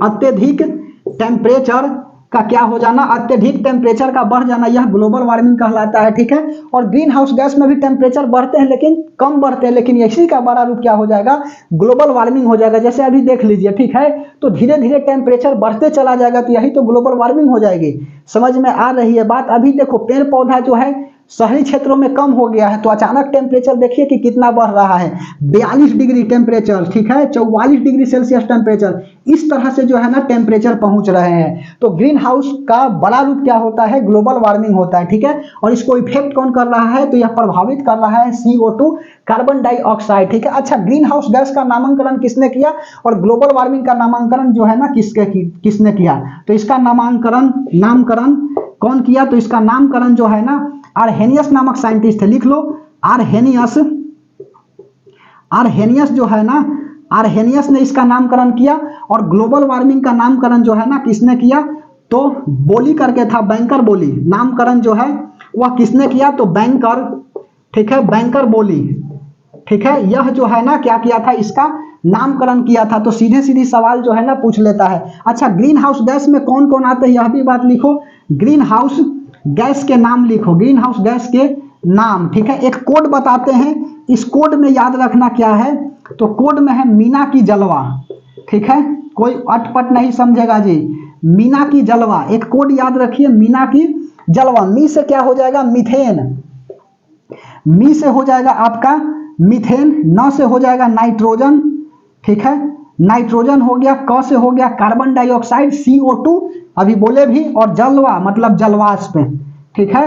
Speaker 1: अत्यधिक टेम्परेचर का क्या हो जाना, अत्यधिक टेम्परेचर का बढ़ जाना, यह ग्लोबल वार्मिंग कहलाता है, ठीक है। और ग्रीन हाउस गैस में भी टेम्परेचर बढ़ते हैं लेकिन कम बढ़ते हैं, लेकिन इसी का बड़ा रूप क्या हो जाएगा, ग्लोबल वार्मिंग हो जाएगा। जैसे अभी देख लीजिए, ठीक है, तो धीरे धीरे टेम्परेचर बढ़ते चला जाएगा, तो यही तो ग्लोबल वार्मिंग हो जाएगी। समझ में आ रही है बात। अभी देखो पेड़ पौधा जो है शहरी क्षेत्रों में कम हो गया है, तो अचानक टेम्परेचर देखिए कि कितना बढ़ रहा है, 42 डिग्री टेम्परेचर, ठीक है, 44 डिग्री सेल्सियस टेम्परेचर, इस तरह से जो है ना टेम्परेचर पहुंच रहे हैं। तो ग्रीन हाउस का बड़ा रूप क्या होता है, ग्लोबल वार्मिंग होता है, ठीक है। और इसको इफेक्ट कौन कर रहा है, तो यह प्रभावित कर रहा है CO2 कार्बन डाइऑक्साइड, ठीक है। अच्छा ग्रीन हाउस गैस का नामांकन किसने किया, और ग्लोबल वार्मिंग का नामांकन जो है ना किसने किया, तो इसका नामकरण कौन किया, तो इसका नामकरण जो है ना आर्हेनियस नामक साइंटिस्ट है, लिख लो आर्हेनियस जो है ना, आर्हेनियस ने इसका नामकरण किया। और ग्लोबल वार्मिंग का नामकरण जो है ना किसने किया, तो बोली करके था, बैंकर बोली, नामकरण जो है वह किसने किया, तो बैंकर, ठीक है, बैंकर बोली, ठीक है। यह जो है ना क्या किया था, इसका नामकरण किया था। तो सीधे सीधी सवाल जो है ना पूछ लेता है। अच्छा ग्रीन हाउस गैस में कौन कौन आते हैं, यह भी बात लिखो, ग्रीन हाउस गैस के नाम लिखो, ग्रीन हाउस गैस के नाम, ठीक है। एक कोड बताते हैं, इस कोड में याद रखना क्या है, तो कोड में है मीना की जलवा, ठीक है, कोई अटपट नहीं समझेगा जी, मीना की जलवा, एक कोड याद रखिए, मीना की जलवा। मी से क्या हो जाएगा, मीथेन, मी से हो जाएगा आपका मीथेन, न से हो जाएगा नाइट्रोजन, ठीक है, नाइट्रोजन हो गया, क से हो गया कार्बन डाइऑक्साइड CO2 अभी बोले भी, और जलवा मतलब जलवाष्प, ठीक है,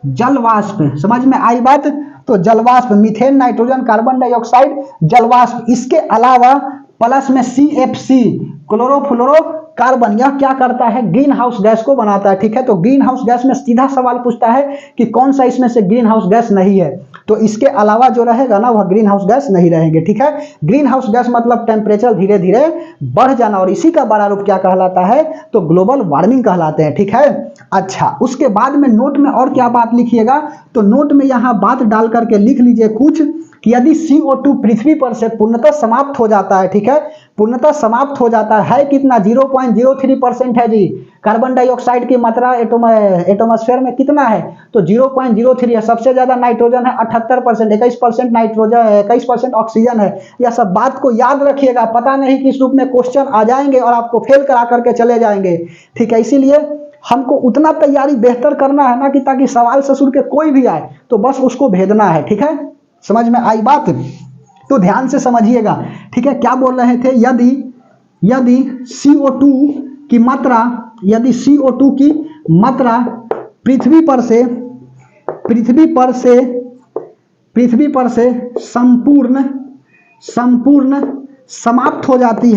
Speaker 1: जलवाष्प, समझ में आई बात। तो जलवाष्प, मीथेन, नाइट्रोजन, कार्बन डाइऑक्साइड, जलवाष्प। इसके अलावा प्लस में CFC क्लोरोफ्लोरो कार्बन, यह क्या करता है, ग्रीन हाउस गैस को बनाता है, ठीक है। तो ग्रीन हाउस गैस में सीधा सवाल पूछता है कि कौन सा इसमें से ग्रीन हाउस गैस नहीं है, तो इसके अलावा जो रहेगा ना वह ग्रीन हाउस गैस नहीं रहेंगे, ठीक है। ग्रीन हाउस गैस मतलब टेम्परेचर धीरे धीरे बढ़ जाना, और इसी का बड़ा रूप क्या कहलाता है, तो ग्लोबल वार्मिंग कहलाते हैं, ठीक है। अच्छा, उसके बाद में नोट में और क्या बात लिखिएगा, तो नोट में यहां बात डाल करके लिख लीजिए कुछ कि यदि CO2 पृथ्वी पर से पूर्णतः समाप्त हो जाता है, ठीक है, पूर्णतः समाप्त हो जाता है कितना, 0.03% है जी। कार्बन डाइऑक्साइड की मात्रा एटमॉस्फेयर में कितना है, तो 0.03 है। सबसे ज्यादा नाइट्रोजन है 78%, 21% नाइट्रोजन, 21% ऑक्सीजन है। यह सब बात को याद रखिएगा, पता नहीं किस रूप में क्वेश्चन आ जाएंगे और आपको फेल करा करके चले जाएंगे, ठीक है। इसीलिए हमको उतना तैयारी बेहतर करना है ना कि ताकि सवाल ससुर के कोई भी आए तो बस उसको भेदना है, ठीक है। समझ में आई बात, तो ध्यान से समझिएगा, ठीक है। क्या बोल रहे थे, यदि CO2 की मात्रा, यदि CO2 की मात्रा पृथ्वी पर से संपूर्ण समाप्त हो जाती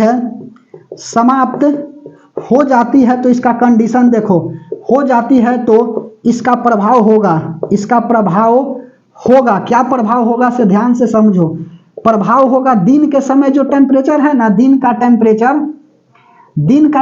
Speaker 1: है, तो इसका कंडीशन देखो, हो जाती है तो इसका प्रभाव होगा, क्या प्रभाव होगा से ध्यान से समझो। प्रभाव होगा दिन के समय जो टेम्परेचर है ना, दिन का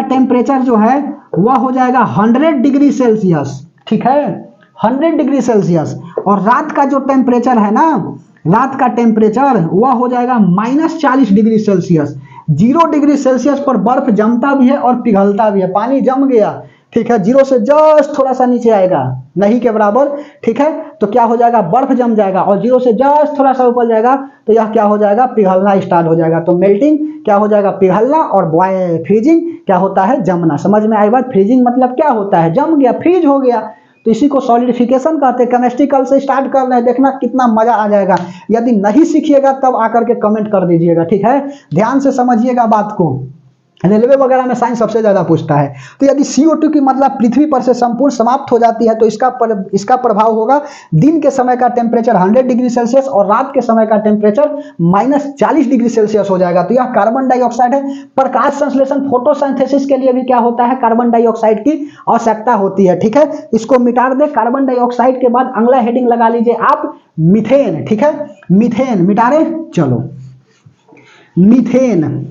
Speaker 1: टेम्परेचर जो है वह हो जाएगा 100 डिग्री सेल्सियस, ठीक है, 100 डिग्री सेल्सियस। और रात का जो टेम्परेचर है ना, रात का टेम्परेचर वह हो जाएगा -40 डिग्री सेल्सियस। 0 डिग्री सेल्सियस पर बर्फ जमता भी है और पिघलता भी है। पानी जम गया, ठीक है, 0 से जस्ट थोड़ा सा नीचे आएगा, नहीं के बराबर, ठीक है, तो क्या हो जाएगा, बर्फ जम जाएगा, और 0 से जस्ट थोड़ा सा ऊपर जाएगा तो यह क्या हो जाएगा, पिघलना स्टार्ट हो जाएगा। तो मेल्टिंग क्या हो जाएगा, पिघलना, और फ्रीजिंग क्या होता है, जमना। समझ में आई बात, फ्रीजिंग मतलब क्या होता है, जम गया, फ्रीज हो गया, तो इसी को सॉलिडिफिकेशन कहते हैं। केमिस्ट्री कल से स्टार्ट कर रहे हैं, देखना कितना मजा आ जाएगा। यदि नहीं सीखिएगा तब आकर के कमेंट कर दीजिएगा, ठीक है। ध्यान से समझिएगा बात को, रेलवे वगैरह में साइंस सबसे ज्यादा पूछता है। तो यदि CO2 की मतलब पृथ्वी पर से संपूर्ण समाप्त हो जाती है तो इसका प्रभाव होगा दिन के समय का टेम्परेचर 100 डिग्री सेल्सियस और रात के समय का टेम्परेचर -40 डिग्री सेल्सियस हो जाएगा। तो यह कार्बन डाइऑक्साइड है। प्रकाश संश्लेषण फोटोसिंथेसिस के लिए भी क्या होता है, कार्बन डाइऑक्साइड की आवश्यकता होती है, ठीक है। इसको मिटा दे। कार्बन डाइऑक्साइड के बाद अगला हेडिंग लगा लीजिए आप, मीथेन, ठीक है। मीथेन मिटा रहे, चलो मीथेन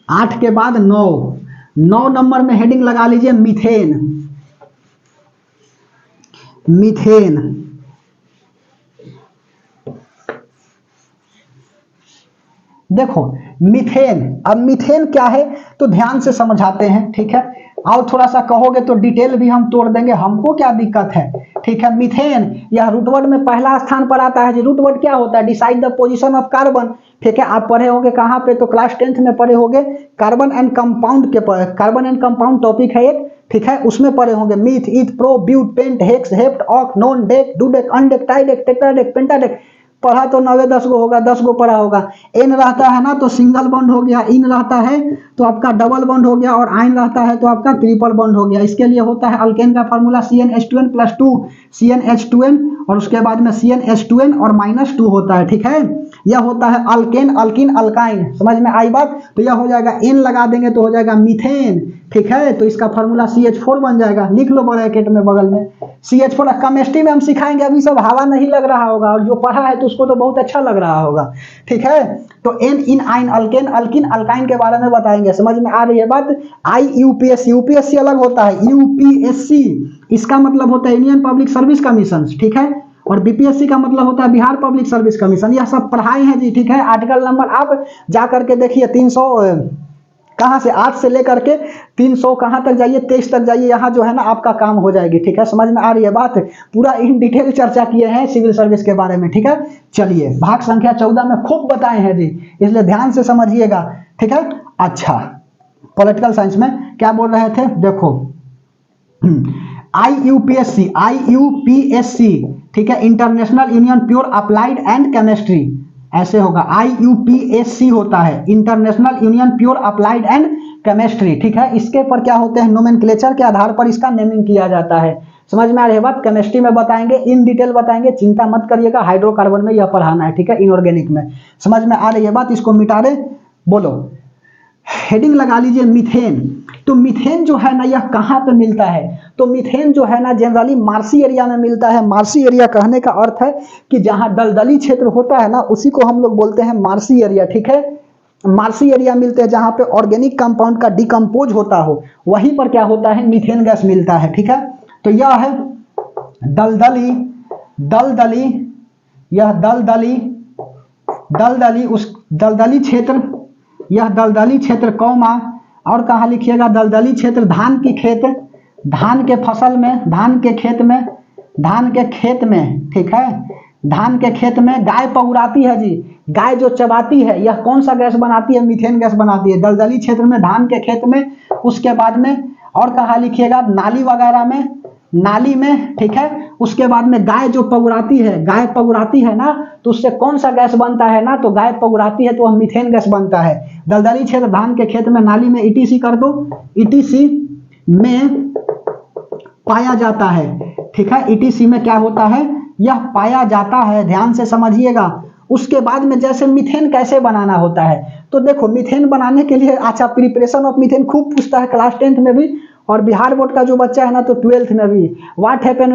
Speaker 1: 8 के बाद 9 नंबर में हेडिंग लगा लीजिए मीथेन। देखो मीथेन, अब मीथेन क्या है तो ध्यान से समझाते हैं, ठीक है। और थोड़ा सा कहोगे तो डिटेल भी हम तोड़ देंगे, हमको क्या दिक्कत है, ठीक है। मीथेन यह रूट वर्ड में पहला स्थान पर आता है। रूट वर्ड क्या होता है, decide the position of carbon, ठीक है। आप पढ़े होंगे कहाँ पे, तो क्लास 10th में पढ़े होंगे, कार्बन एंड कंपाउंड टॉपिक है एक, ठीक है, उसमें पढ़े होंगे। Meth, eth, prop, but, pent, hex, hept, oct, non, dec, dodec, undec, tridec, tetradec, pentadec. पढ़ा तो 9-10 गो होगा, 10 गो पढ़ा होगा। एन रहता है ना तो सिंगल बॉन्ड हो गया, इन रहता है तो आपका डबल बॉन्ड हो गया, और आइन रहता है तो आपका ट्रिपल बॉन्ड हो गया। इसके लिए होता है अल्केन का फार्मूला CnH2n+2 CnH2n, और उसके बाद में CnH2n और -2 होता है, ठीक है। यह होता है अल्केन, अल्किन, अल्काइन। समझ में आई बात, तो यह हो जाएगा N लगा देंगे तो हो जाएगा मीथेन, ठीक है। तो इसका फार्मूला CH4 बन जाएगा, लिख लो ब्रैकेट में बगल में CH4। केमिस्ट्री में हम सिखाएंगे, अभी सब हवा नहीं लग रहा होगा, और जो पढ़ा है तो उसको तो बहुत अच्छा लग रहा होगा, ठीक है। तो N, इन, आइन, अल्केन, अल्किन, अल्काइन के बारे में बताएंगे। समझ में आ रही है बात। यूपीएससी अलग होता है, यूपीएससी इसका मतलब होता है इंडियन पब्लिक सर्विस कमीशन, ठीक है। और बीपीएससी का मतलब होता है बिहार पब्लिक सर्विस कमीशन। यह सब पढ़ाए हैं जी, ठीक है। आर्टिकल नंबर आप जा करके देखिए 300 कहाँ से 8 से लेकर के 300 कहाँ तक जाइए, 23 तक जाइए, यहाँ जो है ना आपका काम हो जाएगी, ठीक है। समझ में आ रही है बात, पूरा इन डिटेल चर्चा किए हैं सिविल सर्विस के बारे में, ठीक है। चलिए भाग संख्या 14 में खूब बताए हैं जी, इसलिए ध्यान से समझिएगा, ठीक है। अच्छा, पॉलिटिकल साइंस में क्या बोल रहे थे, देखो IUPSC, ठीक है, international union pure applied and chemistry, ऐसे होगा, IUPAC होता है, international union pure applied and chemistry, ठीक है। इसके पर क्या होते हैं, नोमेनक्लेचर के आधार पर इसका नेमिंग किया जाता है। समझ में आ रही है बात, केमिस्ट्री में बताएंगे, इन डिटेल बताएंगे, चिंता मत करिएगा, हाइड्रोकार्बन में यह पढ़ाना है, ठीक है, इनऑर्गेनिक में। समझ में आ रही है बात, इसको मिटा दे, बोलो हेडिंग लगा लीजिए मीथेन। तो मीथेन जो है ना यह कहाँ पे मिलता है, तो मीथेन जो है ना जनरली मार्सी एरिया में मिलता है। मार्सी एरिया कहने का अर्थ है कि जहाँ दलदली क्षेत्र होता है ना उसी को हम लोग बोलते हैं मार्सी एरिया, ठीक है। मार्सी एरिया मिलते हैं जहाँ पे ऑर्गेनिक कंपाउंड का डिकम्पोज होता हो, वहीं पर क्या होता है, मीथेन गैस मिलता है, ठीक है। तो यह है दलदली, दलदली, यह दलदली, दलदली उस दलदली क्षेत्र, यह दलदली क्षेत्र कौमा, और कहाँ लिखिएगा, दलदली क्षेत्र धान की खेत, धान के फसल में, धान के खेत में, धान के खेत में, ठीक है, धान के खेत में गाय पगुराती है जी, गाय जो चबाती है यह कौन सा गैस बनाती है, मीथेन गैस बनाती है, दलदली क्षेत्र में, धान के खेत में। उसके बाद में और कहाँ लिखिएगा, नाली वगैरह में, नाली में, ठीक है। उसके बाद में गाय जो पगुराती है, गाय पगुराती है ना, तो उससे कौन सा गैस बनता है ना, तो गाय पगुराती है तो वह मीथेन गैस बनता है। दलदली क्षेत्र, धान के खेत में, नाली में, ETC कर दो, ETC में पाया जाता है, ठीक है। ETC में क्या होता है, यह पाया जाता है, ध्यान से समझिएगा। उसके बाद में जैसे मीथेन कैसे बनाना होता है, तो देखो मीथेन बनाने के लिए, अच्छा, प्रिपरेशन ऑफ मीथेन खूब पूछता है क्लास 10th में भी, और बिहार बोर्ड का जो बच्चा है ना तो 12th में भी। What happen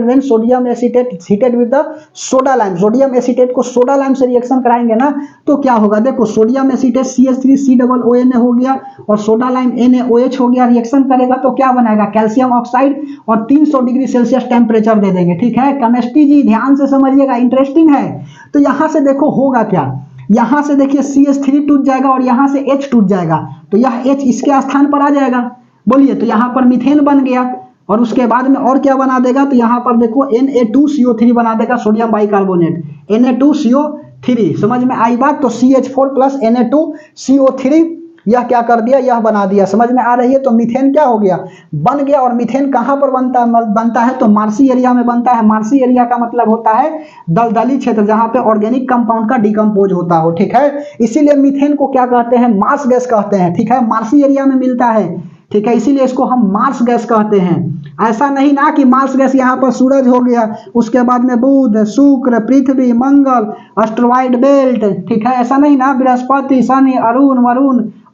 Speaker 1: when sodium acetate heated with the soda lime, sodium acetate को सोडा लाइम से रिएक्शन कराएंगे ना तो क्या होगा, देखो सोडियम एसीटेट CH3COONA हो गया और सोडा लाइम NaOH हो गया, रिएक्शन करेगा तो क्या बनाएगा, कैल्शियम ऑक्साइड, और 300 डिग्री सेल्सियस टेम्परेचर दे देंगे, ठीक है। केमिस्ट्री जी ध्यान से समझिएगा, इंटरेस्टिंग है। तो यहाँ से देखो होगा क्या, यहां से देखिए CH3 टूट जाएगा और यहां से H टूट जाएगा, तो यह H इसके स्थान पर आ जाएगा, बोलिए, तो यहां पर मीथेन बन गया। और उसके बाद में और क्या बना देगा, तो यहां पर देखो Na2CO3 बना देगा, सोडियम बाइकार्बोनेट, Na2CO3, समझ में आई बात। तो CH4 प्लस Na2CO3 यह क्या कर दिया, यह बना दिया, समझ में आ रही है। तो मीथेन क्या हो गया, बन गया। और मीथेन कहां पर बनता है, तो मार्सी एरिया में बनता है। मार्सी एरिया का मतलब होता है दलदली क्षेत्र जहां पे ऑर्गेनिक कंपाउंड का डिकम्पोज होता हो, ठीक है। इसीलिए मीथेन को क्या कहते हैं, मार्स गैस कहते हैं, ठीक है। मार्सी एरिया में मिलता है, ठीक है, इसीलिए इसको हम मार्स गैस कहते हैं। ऐसा नहीं ना कि मार्स गैस यहाँ पर सूरज हो गया, उसके बाद में बुध, शुक्र, पृथ्वी, मंगल, एस्टेरॉयड बेल्ट, ठीक है, ऐसा नहीं ना, बृहस्पति, शनि, अरुण,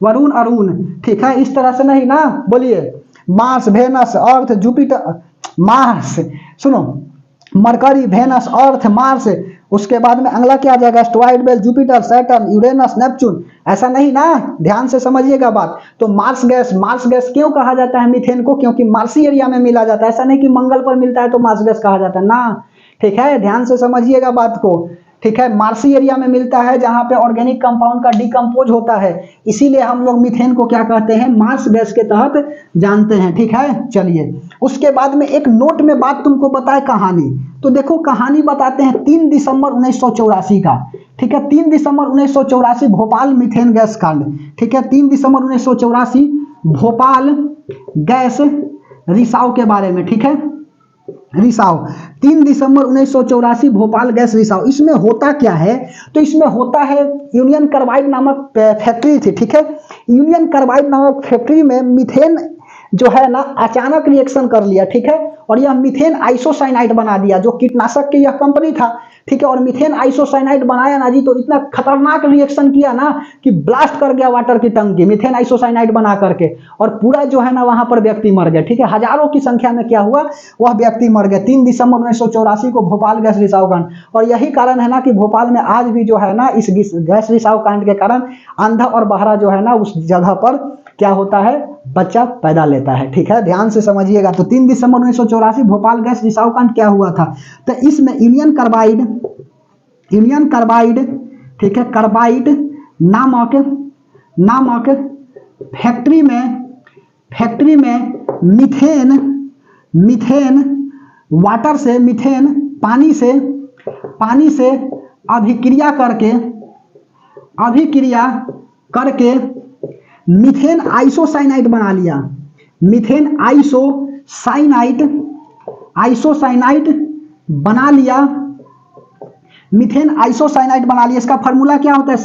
Speaker 1: वरुण, अरुण, ठीक है, इस तरह से नहीं ना। बोलिए मार्स, वेनस, अर्थ, जुपिटर, मार्स, सुनो, मरकरी, वेनस, अर्थ, मार्स, उसके बाद में अगला क्या आ जाएगा, asteroid belt, Jupiter, Saturn, Uranus, Neptune, ऐसा नहीं ना, ध्यान से समझिएगा बात। तो मार्स गैस क्यों कहा जाता है मीथेन को, क्योंकि मार्सी एरिया में मिला जाता है। ऐसा नहीं कि मंगल पर मिलता है तो मार्स गैस कहा जाता है ना, ठीक है, ध्यान से समझिएगा बात को, ठीक है। मार्सी एरिया में मिलता है जहां पे ऑर्गेनिक कंपाउंड का डिकम्पोज होता है, इसीलिए हम लोग मीथेन को क्या कहते हैं, मार्स गैस के तहत जानते हैं, ठीक है। चलिए उसके बाद में एक नोट में बात तुमको बताए, कहानी, तो देखो कहानी बताते हैं 3 दिसंबर 1984 का, ठीक है। 3 दिसंबर 1984 भोपाल मीथेन गैस कांड, ठीक है। 3 दिसंबर 1984 भोपाल गैस रिसाव के बारे में, ठीक है, रिसाव, 3 दिसंबर 1984 भोपाल गैस रिसाव। इसमें होता क्या है, तो इसमें होता है यूनियन कार्बाइड नामक फैक्ट्री थी, ठीक है। यूनियन कार्बाइड नामक फैक्ट्री में मीथेन जो है ना अचानक रिएक्शन कर लिया, ठीक है, और यह मीथेन आइसोसाइनाइड बना दिया, जो कीटनाशक की यह कंपनी था, ठीक है। और मीथेन आइसोसाइनाइड बनाया ना जी, तो इतना खतरनाक रिएक्शन किया ना कि ब्लास्ट कर गया वाटर की टंकी, मीथेन आइसोसाइनाइड बना करके, और पूरा जो है ना वहां पर व्यक्ति मर गए, ठीक है। हजारों की संख्या में क्या हुआ, वह व्यक्ति मर गए 3 दिसंबर 1984 को भोपाल गैस रिसाव कांड। और यही कारण है ना कि भोपाल में आज भी जो है ना इस गैस रिसाव कांड के कारण अंधा और बहरा जो है ना उस जगह पर क्या होता है, बच्चा पैदा लेता है, ठीक है, ध्यान से समझिएगा। तो 3 दिसंबर 1984 भोपाल गैस रिसाव कांड क्या हुआ था, तो इसमें यूनियन कार्बाइड, ठीक है, कार्बाइड नामक फैक्ट्री में मीथेन वाटर से, मीथेन पानी से अभिक्रिया करके मीथेन आइसोसाइनाइड बना लिया, मीथेन आइसोसाइनाइड बना लिया, मीथेन आइसोसाइनाइड बना लिया। इसका फार्मूला क्या होता है?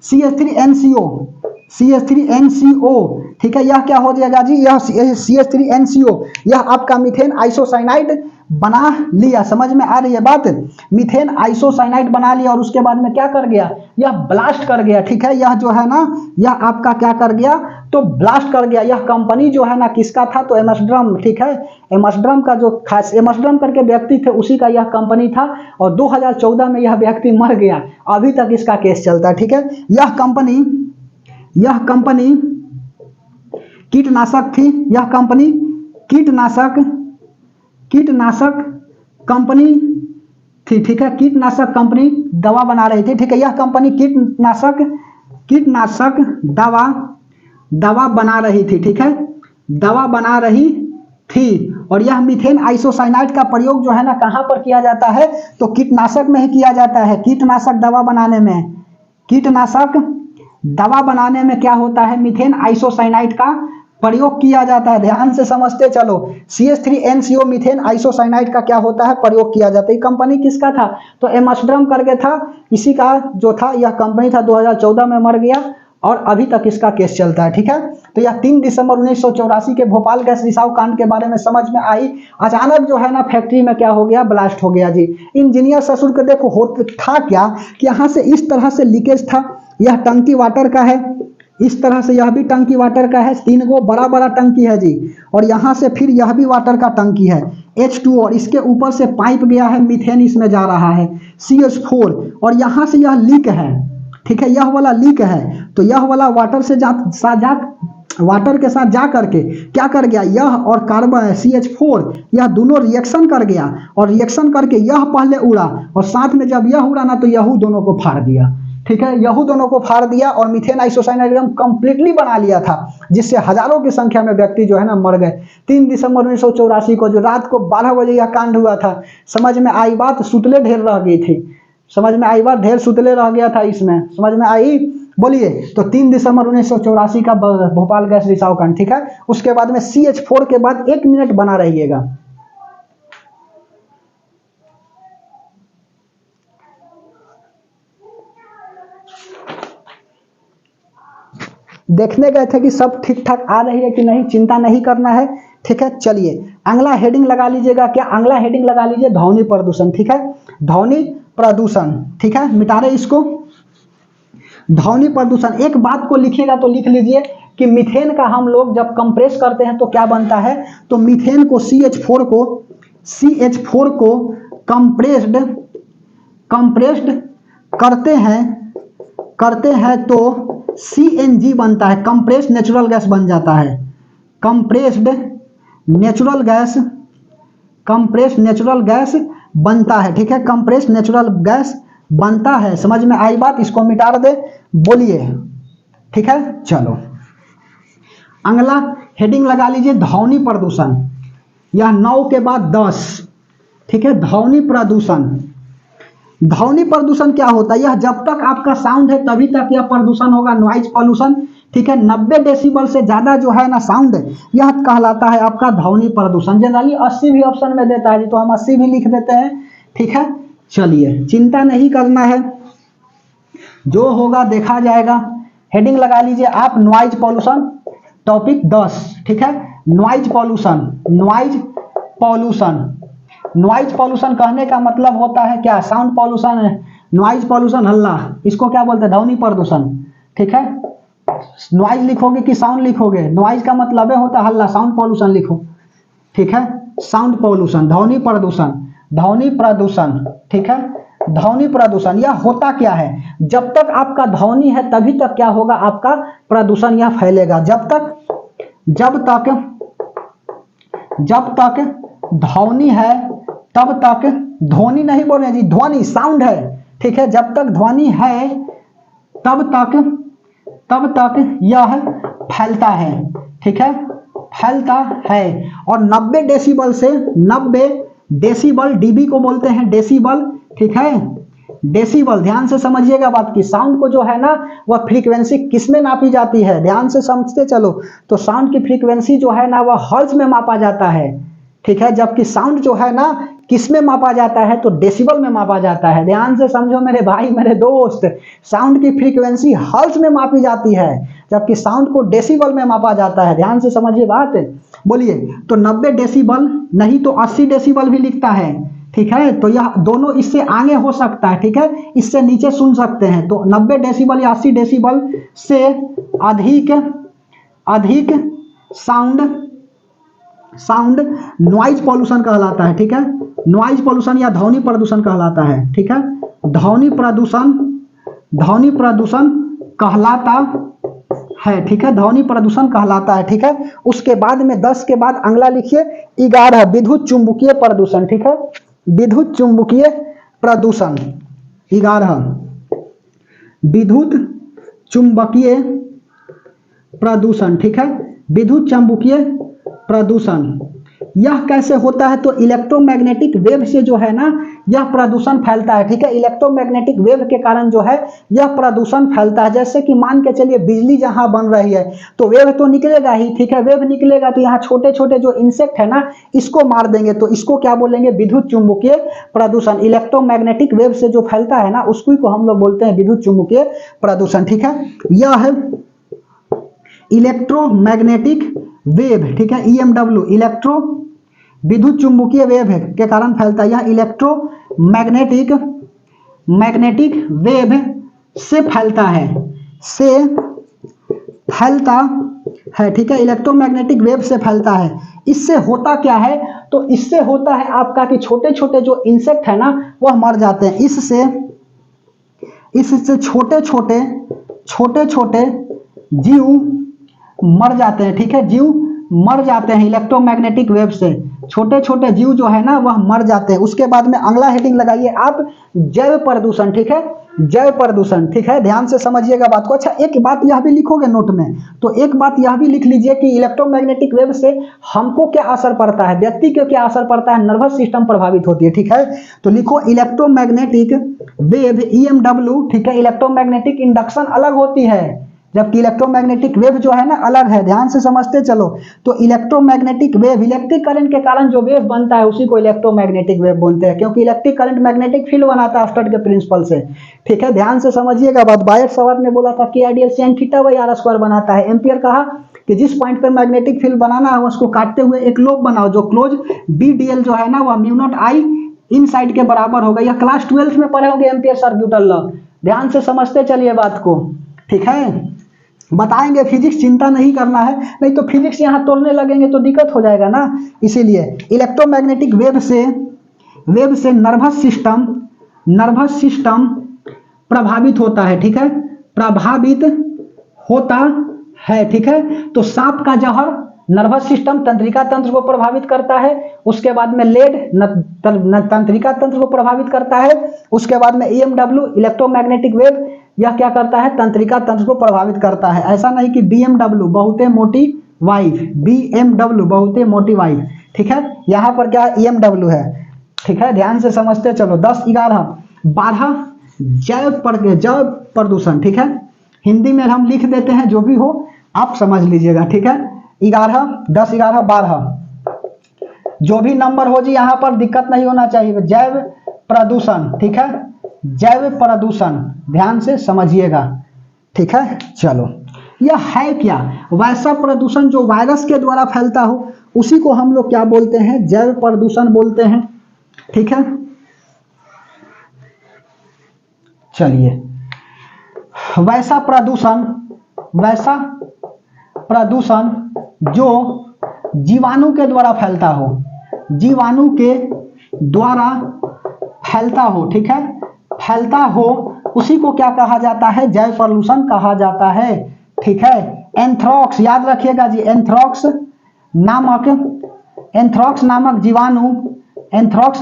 Speaker 1: CH3NCO, CH3NCO, ठीक है। यह क्या हो जाएगा जी? यह CH3NCO, यह आपका मीथेन आइसोसाइनाइड बना लिया। समझ में आ रही है बात? मीथेन आइसोसाइनाइड बना लिया और उसके बाद में क्या कर गया? यह ब्लास्ट कर गया, ठीक है। यह जो है ना, यह आपका क्या कर गया? तो ब्लास्ट कर गया। यह कंपनी जो है ना किसका था? तो एमएसड्रम, ठीक है। एमएसड्रम का जो खास एमएसड्रम करके व्यक्ति थे उसी का यह कंपनी था और 2014 में यह व्यक्ति मर गया। अभी तक इसका केस चलता है, ठीक है। यह कंपनी कीटनाशक थी। यह कंपनी कीटनाशक कंपनी थी, ठीक है। कीटनाशक कंपनी दवा बना रही थी, ठीक है। यह कंपनी कीटनाशक दवा बना रही थी, ठीक है। दवा बना रही थी और यह मीथेन आइसोसाइनाइड का प्रयोग जो है ना कहां पर किया जाता है? तो कीटनाशक में ही किया जाता है। कीटनाशक दवा बनाने में क्या होता है? मीथेन आइसोसाइनाइड का प्रयोग किया जाता है। ध्यान से समझते चलो। CH3NCO मीथेन आइसोसाइनाइड का क्या होता है? प्रयोग किया जाता है। कंपनी किसका था? तो एमएसड्रम करके था, इसी का जो था यह कंपनी था। 2014 में मर गया और अभी तक इसका केस चलता है, ठीक है। तो यह 3 दिसंबर 1984 के भोपाल गैस रिसाव कांड के बारे में समझ में आई। अचानक जो है ना फैक्ट्री में क्या हो गया? ब्लास्ट हो गया जी। इंजीनियर ससुर के देखो हो था क्या कि यहाँ से इस तरह से लीकेज था। यह टंकी वाटर का है, इस तरह से यह भी टंकी वाटर का है। 3 गो बड़ा बड़ा टंकी है जी और यहाँ से फिर यह भी वाटर का टंकी है H2 और इसके ऊपर से पाइप गया है, मीथेन इसमें जा रहा है CH4 और यहाँ से यह लीक है, ठीक है। यह वाला लीक है तो यह वाला वाटर के साथ जा करके क्या कर गया? यह और कार्बन CH4 यह दोनों रिएक्शन कर गया और रिएक्शन करके यह पहले उड़ा और साथ में जब यह उड़ा ना तो यह दोनों को फाड़ दिया, ठीक है। यह दोनों को फाड़ दिया और मीथेन आइसोसाइनाइड एकदम कंप्लीटली बना लिया था, जिससे हजारों की संख्या में व्यक्ति जो है ना मर गए। 3 दिसंबर 1984 को जो रात को 12 बजे यह कांड हुआ था। समझ में आई बात? सुतले ढेर रह गई थी। समझ में आई बात? ढेर सुतले रह गया था इसमें। समझ में आई? बोलिए। तो 3 दिसंबर 1984 का भोपाल गैस रिसाव कांड, ठीक है। उसके बाद में CH4 के बाद 1 मिनट बना रहिएगा। देखने गए थे कि सब ठीक ठाक आ रही है कि नहीं, चिंता नहीं करना है, ठीक है। चलिए अगला हेडिंग लगा लीजिएगा। क्या? अगला हेडिंग लगा लीजिए ध्वनि प्रदूषण, ठीक है। ध्वनि प्रदूषण, ठीक है। मिटा रहे इसको। ध्वनि प्रदूषण, एक बात को लिखिएगा तो लिख लीजिए कि मीथेन का हम लोग जब कंप्रेस करते हैं तो क्या बनता है? तो मीथेन को CH4 को कंप्रेस्ड करते हैं तो CNG बनता है, कंप्रेस्ड नेचुरल गैस बन जाता है। कंप्रेस्ड नेचुरल गैस बनता है, ठीक है। कंप्रेस्ड नेचुरल गैस बनता है। समझ में आई बात? इसको मिटा दे, बोलिए, ठीक है। चलो अगला हेडिंग लगा लीजिए ध्वनि प्रदूषण। यह 9 के बाद 10, ठीक है। ध्वनि प्रदूषण क्या होता है? यह जब तक आपका साउंड है तभी तक यह प्रदूषण होगा, नॉइज पॉल्यूशन, ठीक है। 90 डेसिबल से ज्यादा जो है ना साउंड, यह कहलाता है आपका ध्वनि प्रदूषण। जनरली 80 भी ऑप्शन में देता है तो हम 80 भी लिख देते हैं, ठीक है। चलिए चिंता नहीं करना है, जो होगा देखा जाएगा। हेडिंग लगा लीजिए आप नॉइज पॉल्यूशन, टॉपिक 10, ठीक है। नॉइज पॉल्यूशन कहने का मतलब होता है क्या? साउंड पॉल्यूशन है। नॉइज पॉल्यूशन हल्ला, इसको क्या बोलते हैं? ध्वनि प्रदूषण, ठीक है। नॉइज लिखोगे कि साउंड लिखोगे? नॉइज का मतलब है होता हल्ला, साउंड पॉल्यूशन लिखो, ठीक है। साउंड पॉल्यूशन, ध्वनि प्रदूषण, ठीक है। ध्वनि प्रदूषण यह होता क्या है? जब तक आपका ध्वनि है तभी तक क्या होगा? आपका प्रदूषण यह फैलेगा। जब तक ध्वनि है तब तक, ध्वनि नहीं बोल रहे जी, ध्वनि साउंड है, ठीक है। जब तक ध्वनि है तब तक यह फैलता है, ठीक है, फैलता है। और 90 डेसिबल से 90 डेसिबल, डीबी को बोलते हैं डेसिबल, ठीक है। डेसिबल, ध्यान से समझिएगा बात की। साउंड को जो है ना वह फ्रीक्वेंसी किस में नापी जाती है? ध्यान से समझते चलो। तो साउंड की फ्रीक्वेंसी जो है ना वह हर्ट्ज में मापा जाता है, ठीक है। जबकि साउंड जो है ना किस में मापा जाता है? तो डेसिबल में मापा जाता है। ध्यान से समझो मेरे भाई मेरे दोस्त, साउंड की फ्रीक्वेंसी हर्ट्ज में मापी जाती है, जबकि साउंड को डेसिबल में मापा जाता है। ध्यान से समझिए बात, बोलिए। तो 90 डेसिबल नहीं तो 80 डेसिबल भी लिखता है, ठीक है। तो यह दोनों इससे आगे हो सकता है, ठीक है, इससे नीचे सुन सकते हैं। तो 90 डेसिबल या 80 डेसिबल से अधिक अधिक साउंड नॉइज पॉल्यूशन कहलाता है, ठीक है। नॉइज पॉल्यूशन या ध्वनि प्रदूषण कहलाता है, ठीक है। ध्वनि प्रदूषण कहलाता है, ठीक है। ध्वनि प्रदूषण कहलाता है, ठीक है। उसके बाद में 10 के बाद अगला लिखिए 11 विद्युत चुंबकीय प्रदूषण, ठीक है। विद्युत चुंबकीय प्रदूषण 11 विद्युत चुंबकीय प्रदूषण, ठीक है। विद्युत चुंबकीय प्रदूषण यह कैसे होता है? तो इलेक्ट्रोमैग्नेटिक वेव से जो है ना यह प्रदूषण फैलता है, ठीक है। इलेक्ट्रोमैग्नेटिक वेव के कारण जो है यह प्रदूषण फैलता है। जैसे कि मान के चलिए बिजली जहां बन रही है तो वेव तो निकलेगा ही, ठीक है। वेव निकलेगा तो यहाँ छोटे छोटे जो इंसेक्ट है ना इसको मार देंगे, तो इसको क्या बोलेंगे? विद्युत चुंबकीय प्रदूषण। इलेक्ट्रोमैग्नेटिक वेव से जो फैलता है ना उसको को हम लोग बोलते हैं विद्युत चुंबकीय प्रदूषण, ठीक है। यह है इलेक्ट्रोमैग्नेटिक वेव, ठीक है। EMW इलेक्ट्रो विद्युत चुंबकीय वेव के कारण फैलता है। यह मैग्नेटिक वेव से फैलता है, ठीक है। इलेक्ट्रोमैग्नेटिक वेव से फैलता है। इससे होता क्या है? तो इससे होता है आपका कि छोटे छोटे जो इंसेक्ट है ना वह मर जाते हैं। इससे छोटे छोटे जीव मर जाते हैं, ठीक है। जीव मर जाते हैं इलेक्ट्रोमैग्नेटिक वेव से, छोटे छोटे जीव जो है ना वह मर जाते हैं। उसके बाद में अगला हेडिंग लगाइए आप जैव प्रदूषण, ठीक है। जैव प्रदूषण, ठीक है। ध्यान से समझिएगा बात को। अच्छा एक बात यह भी लिखोगे नोट में, तो एक बात यह भी लिख लीजिए कि इलेक्ट्रोमैग्नेटिक वेव से हमको क्या असर पड़ता है, व्यक्ति को क्या असर पड़ता है? नर्वस सिस्टम प्रभावित होती है, ठीक है। तो लिखो इलेक्ट्रोमैग्नेटिक वेव EMW, ठीक है। इलेक्ट्रोमैग्नेटिक इंडक्शन अलग होती है, जबकि इलेक्ट्रोमैग्नेटिक वेव जो है ना अलग है। ध्यान से समझते चलो। तो इलेक्ट्रोमैग्नेटिक वेव इलेक्ट्रिक करंट के कारण जो वेव बनता है उसी को इलेक्ट्रोमैग्नेटिक वेव बोलते हैं, क्योंकि इलेक्ट्रिक करंट मैग्नेटिक फील्ड बनाता है स्टड के प्रिंसिपल से, ठीक है। ध्यान से समझिएगा बात। बायर सवार ने बोला था कि आइडियल sin θ/r² बनाता है। एम्पियर कहा कि जिस पॉइंट पर मैग्नेटिक फील्ड बनाना है उसको काटते हुए एक लोब बनाओ जो क्लोज BDL जो है ना वह μ0I इन साइड के बराबर होगा। यह क्लास 12 में पढ़े होंगे एम्पियर सर्क्यूटल लॉ। ध्यान से समझते चलिए बात को, ठीक है। बताएंगे फिजिक्स, चिंता नहीं करना है, नहीं तो फिजिक्स यहाँ तोड़ने लगेंगे तो दिक्कत हो जाएगा ना। इसीलिए इलेक्ट्रोमैग्नेटिक वेव से नर्वस सिस्टम प्रभावित होता है, ठीक है। प्रभावित होता है, ठीक है। तो सांप का जहर नर्वस सिस्टम तंत्रिका तंत्र को प्रभावित करता है। उसके बाद में लेड तंत्रिका तंत्र को प्रभावित करता है। उसके बाद में EMW इलेक्ट्रोमैग्नेटिक वेव यह क्या करता है? तंत्रिका तंत्र को प्रभावित करता है। ऐसा नहीं कि BMW बहुते मोटी वाइफ, BMW बहुते मोटी वाइफ, ठीक है। यहाँ पर क्या EMW है, ठीक है। ध्यान से समझते चलो। 10 11 12 जैव प्रदूषण, ठीक है। हिंदी में हम लिख देते हैं, जो भी हो आप समझ लीजिएगा, ठीक है। 11 10 11 12 जो भी नंबर हो जी यहाँ पर दिक्कत नहीं होना चाहिए। जैव प्रदूषण, ठीक है। जैव प्रदूषण ध्यान से समझिएगा, ठीक है। चलो यह है क्या? वैसा प्रदूषण जो वायरस के द्वारा फैलता हो उसी को हम लोग क्या बोलते हैं? जैव प्रदूषण बोलते हैं, ठीक है। चलिए वैसा प्रदूषण जो जीवाणु के द्वारा फैलता हो, जीवाणु के द्वारा फैलता हो, ठीक है। फैलता हो उसी को क्या कहा जाता है? जैव प्रदूषण कहा जाता है, ठीक है। एंथ्रॉक्स याद रखिएगा जी। एंथ्रॉक्स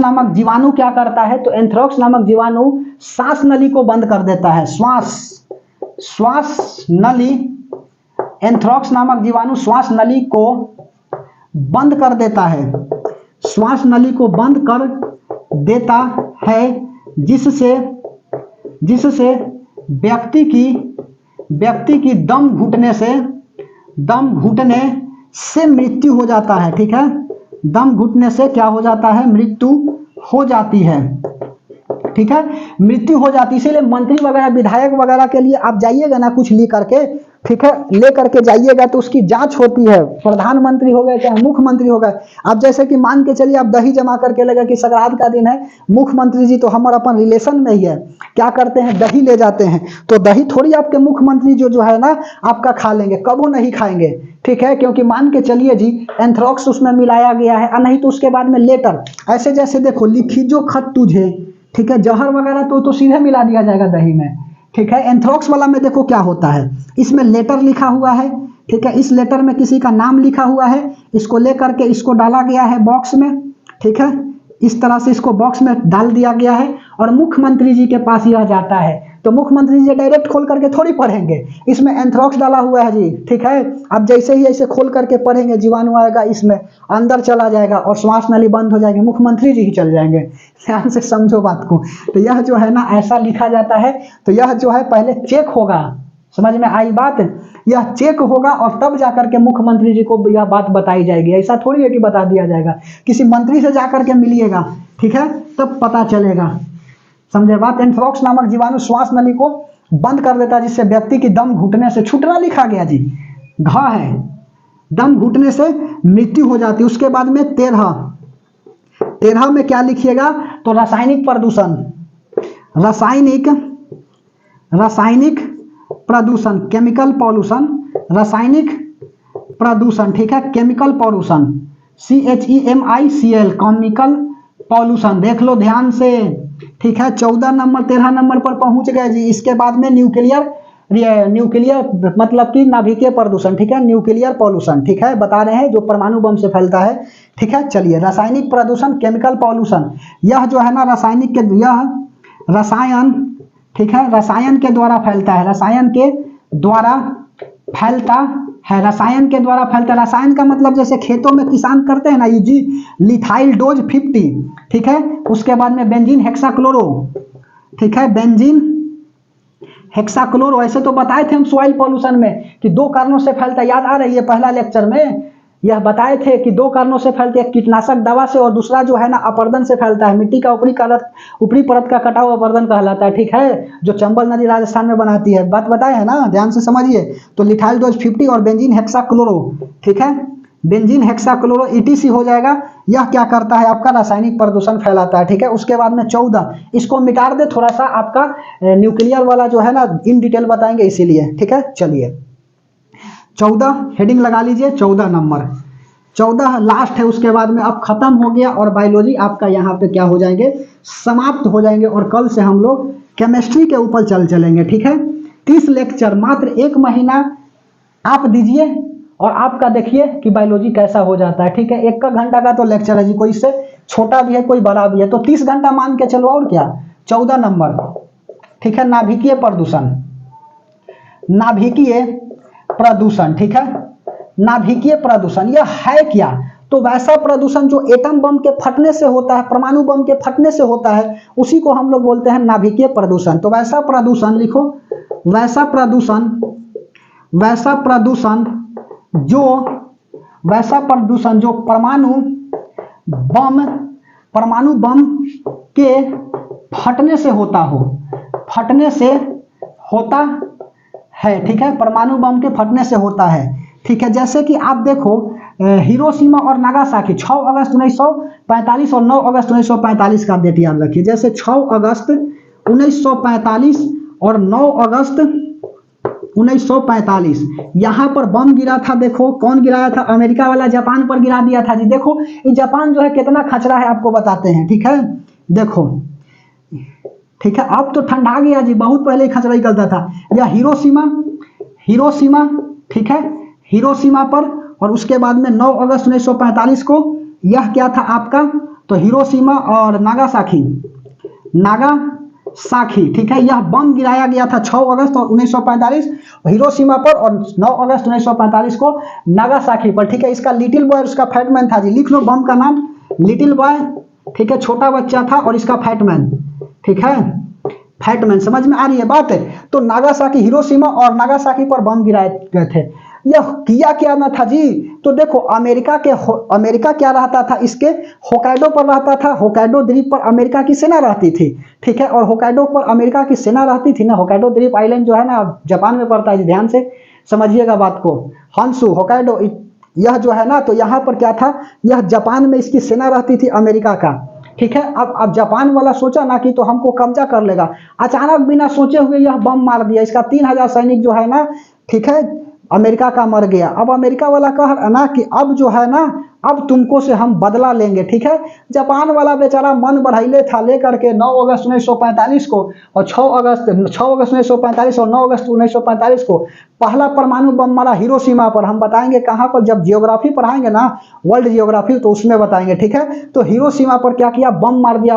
Speaker 1: नामक जीवाणु क्या करता है? तो एंथ्रॉक्स नामक जीवाणु सांस नली को बंद कर देता है। श्वास नली, एंथ्रॉक्स नामक जीवाणु श्वास नली को बंद कर देता है। श्वास नली को बंद कर देता है, जिससे व्यक्ति की दम घुटने से मृत्यु हो जाता है, ठीक है। दम घुटने से क्या हो जाता है? मृत्यु हो जाती है, ठीक है, मृत्यु हो जाती है। इसीलिए मंत्री वगैरह विधायक वगैरह के लिए आप जाइएगा ना कुछ ले करके, ठीक है, ले करके जाइएगा तो उसकी जांच होती है। प्रधानमंत्री हो गए चाहे मुख्यमंत्री हो गए, आप जैसे कि मान के चलिए आप दही जमा करके लगा कि संक्रांत का दिन है, मुख्यमंत्री जी तो हमारा अपन रिलेशन में ही है, क्या करते हैं दही ले जाते हैं, तो दही थोड़ी आपके मुख्यमंत्री जो है ना आपका खा लेंगे, कबो नहीं खाएंगे, ठीक है, क्योंकि मान के चलिए जी एंथ्रॉक्स उसमें मिलाया गया है, और नहीं तो उसके बाद में लेटर, ऐसे जैसे देखो लिखी जो खत तुझे, ठीक है, जहर वगैरह तो सीधे मिला दिया जाएगा दही में, ठीक है। एंथ्रॉक्स वाला में देखो क्या होता है, इसमें लेटर लिखा हुआ है, ठीक है, इस लेटर में किसी का नाम लिखा हुआ है, इसको लेकर के इसको डाला गया है बॉक्स में, ठीक है, इस तरह से इसको बॉक्स में डाल दिया गया है और मुख्यमंत्री जी के पास यह जाता है, तो मुख्यमंत्री जी डायरेक्ट खोल करके थोड़ी पढ़ेंगे, इसमें एंथ्रॉक्स डाला हुआ है जी, ठीक है, अब जैसे ही ऐसे खोल करके पढ़ेंगे जीवाणु आएगा इसमें अंदर चला जाएगा और श्वास नली बंद हो जाएगी, मुख्यमंत्री जी ही चल जाएंगे। ध्यान से समझो बात को। तो यह जो है ना ऐसा लिखा जाता है, तो यह जो है पहले चेक होगा, समझ में आई बात, यह चेक होगा और तब जाकर के मुख्यमंत्री जी को यह बात बताई जाएगी, ऐसा थोड़ी है कि बता दिया जाएगा, किसी मंत्री से जाकर के मिलिएगा, ठीक है, तब पता चलेगा, समझे बात। एंथ्रॉक्स नामक जीवाणु श्वास नली को बंद कर देता है, जिससे व्यक्ति की दम घुटने से, छुटना लिखा गया जी, घा है, दम घुटने से मृत्यु हो जाती है। उसके बाद में 13 में क्या लिखिएगा, तो रासायनिक प्रदूषण, रासायनिक प्रदूषण, केमिकल पॉल्यूशन, रासायनिक प्रदूषण, ठीक है, chemical pollution, CHEMICL, chemical pollution, देख लो ध्यान से, ठीक है। 14 नंबर 13 नंबर पर पहुंच गए जी। इसके बाद में न्यूक्लियर मतलब कि नाभिकीय प्रदूषण, ठीक है, न्यूक्लियर पॉल्यूशन, ठीक है, बता रहे हैं जो परमाणु बम से फैलता है, ठीक है। चलिए रासायनिक प्रदूषण, केमिकल पॉल्यूशन, यह जो है ना रसायन, ठीक है, रसायन के द्वारा फैलता है, रसायन के द्वारा फैलता है, रसायन के द्वारा फैलता है। रसायन का मतलब जैसे खेतों में किसान करते हैं ना यूजी लिथाइल डोज 50, ठीक है, उसके बाद में बेंजीन हेक्साक्लोरो, ठीक है, बेंजीन हेक्साक्लोरो, ऐसे तो बताए थे हम सॉइल पॉल्यूशन में कि 2 कारणों से फैलता है, याद आ रही है पहला लेक्चर में यह बताए थे कि 2 कारणों से फैलती है, कीटनाशक दवा से और दूसरा जो है ना अपर्दन से फैलता है, मिट्टी का ऊपरी परत का कटाव अपर्दन कहलाता है, ठीक है, जो चंबल नदी राजस्थान में बनाती है, बात बताए है ना, ध्यान से समझिए। तो लिथाइल डोज 50 और बेंजीन हेक्साक्लोरो, ठीक है, बेंजीन हेक्साक्लोरो ETC हो जाएगा। यह क्या करता है आपका रासायनिक प्रदूषण फैलाता है, ठीक है। उसके बाद में 14, इसको मिटा दे थोड़ा सा, आपका न्यूक्लियर वाला जो है ना इन डिटेल बताएंगे इसीलिए, ठीक है। चलिए 14 हेडिंग लगा लीजिए, 14 नंबर, 14 लास्ट है, उसके बाद में अब खत्म हो गया और बायोलॉजी आपका यहाँ पे क्या हो जाएंगे, समाप्त हो जाएंगे, और कल से हम लोग केमिस्ट्री के ऊपर चलेंगे, ठीक है। 30 लेक्चर मात्र 1 महीना आप दीजिए और आपका देखिए कि बायोलॉजी कैसा हो जाता है, ठीक है। 1 घंटा का तो लेक्चर है जी, कोई इससे छोटा भी है कोई बड़ा भी है, तो 30 घंटा मान के चलो, और क्या। 14 नंबर, ठीक है, नाभिकीय प्रदूषण, नाभिकीय प्रदूषण, ठीक है, नाभिकीय प्रदूषण यह है क्या, तो वैसा प्रदूषण जो एटम बम के फटने से होता है, परमाणु बम के फटने से होता है, उसी को हम लोग बोलते हैं नाभिकीय प्रदूषण। तो वैसा प्रदूषण लिखो, वैसा प्रदूषण जो परमाणु बम के फटने से होता हो, फटने से होता है, ठीक है, परमाणु बम के फटने से होता है, ठीक है। जैसे कि आप देखो हिरोशिमा और नागासाकी 6 अगस्त 1945 और 9 अगस्त 1945 का डेट याद रखिए। जैसे 6 अगस्त 1945 और 9 अगस्त 1945 यहाँ पर बम गिरा था। देखो कौन गिराया था, अमेरिका वाला जापान पर गिरा दिया था जी। देखो ये जापान जो है कितना खचरा है आपको बताते हैं, ठीक है, देखो, ठीक है, अब तो ठंडा गया जी, बहुत पहले खचरा निकलता था। यह हिरोशिमा, ठीक है, हिरोशिमा पर, और उसके बाद में 9 अगस्त 1945 को यह क्या था आपका, तो हिरोशिमा और नागासाकी, ठीक है, यह बम गिराया गया था 6 अगस्त और 1945 हिरोशिमा पर, और 9 अगस्त 1945 को नागासाकी पर, ठीक है। इसका लिटिल बॉय उसका फैटमैन था जी, लिख लो बम का नाम लिटिल बॉय, ठीक है, छोटा बच्चा था, और इसका फैटमैन, ठीक है, फैटमैन, समझ में आ रही है बात है। तो नागासाकी, हिरोशिमा और नागासाकी पर बम गिराए गए थे। यह किया क्या ना था जी। तो देखो अमेरिका क्या रहता था, इसके होकाइडो पर रहता था। होकाइडो द्वीप पर अमेरिका की सेना रहती थी, ठीक है। और होकाइडो पर अमेरिका की सेना रहती थी ना। होकाइडो द्वीप आइलैंड जो है ना जापान में पड़ता है, ध्यान से समझिएगा बात को। हॉन्शू होकाइडो यह जो है ना, तो यहाँ पर क्या था, यह जापान में इसकी सेना रहती थी अमेरिका का, ठीक है। अब जापान वाला सोचा ना कि तो हमको कब्जा कर लेगा, अचानक बिना सोचे हुए यह बम मार दिया। इसका 3000 सैनिक जो है ना, ठीक है, अमेरिका का मर गया। अब अमेरिका वाला कह रहा ना कि अब जो है ना, अब तुमको से हम बदला लेंगे, ठीक है। जापान वाला बेचारा मन बढ़ाइले था, लेकर के 9 अगस्त 1945 को और 6 अगस्त 1945 और 9 अगस्त 1945 को पहला परमाणु बम मारा हिरोशिमा पर। हम बताएंगे कहाँ पर, जब जियोग्राफी पढ़ाएंगे ना, वर्ल्ड जियोग्राफी, तो उसमें बताएंगे, ठीक है। तो हिरोशिमा पर क्या किया, बम मार दिया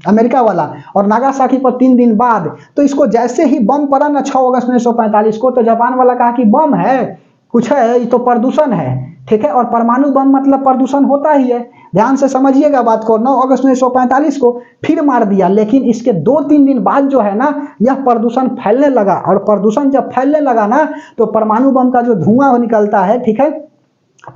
Speaker 1: अमेरिका वाला। और नागासाकी पर 3 दिन बाद, तो इसको जैसे ही बम पड़ा ना 6 अगस्त 1945 को, तो जापान वाला कहा कि बम है, कुछ है, ये तो प्रदूषण है, ठीक है। और परमाणु बम मतलब प्रदूषण होता ही है, ध्यान से समझिएगा बात को। 9 अगस्त 1945 को फिर मार दिया, लेकिन इसके 2-3 दिन बाद जो है ना, यह प्रदूषण फैलने लगा। और प्रदूषण जब फैलने लगा ना, तो परमाणु बम का जो धुआं निकलता है, ठीक है,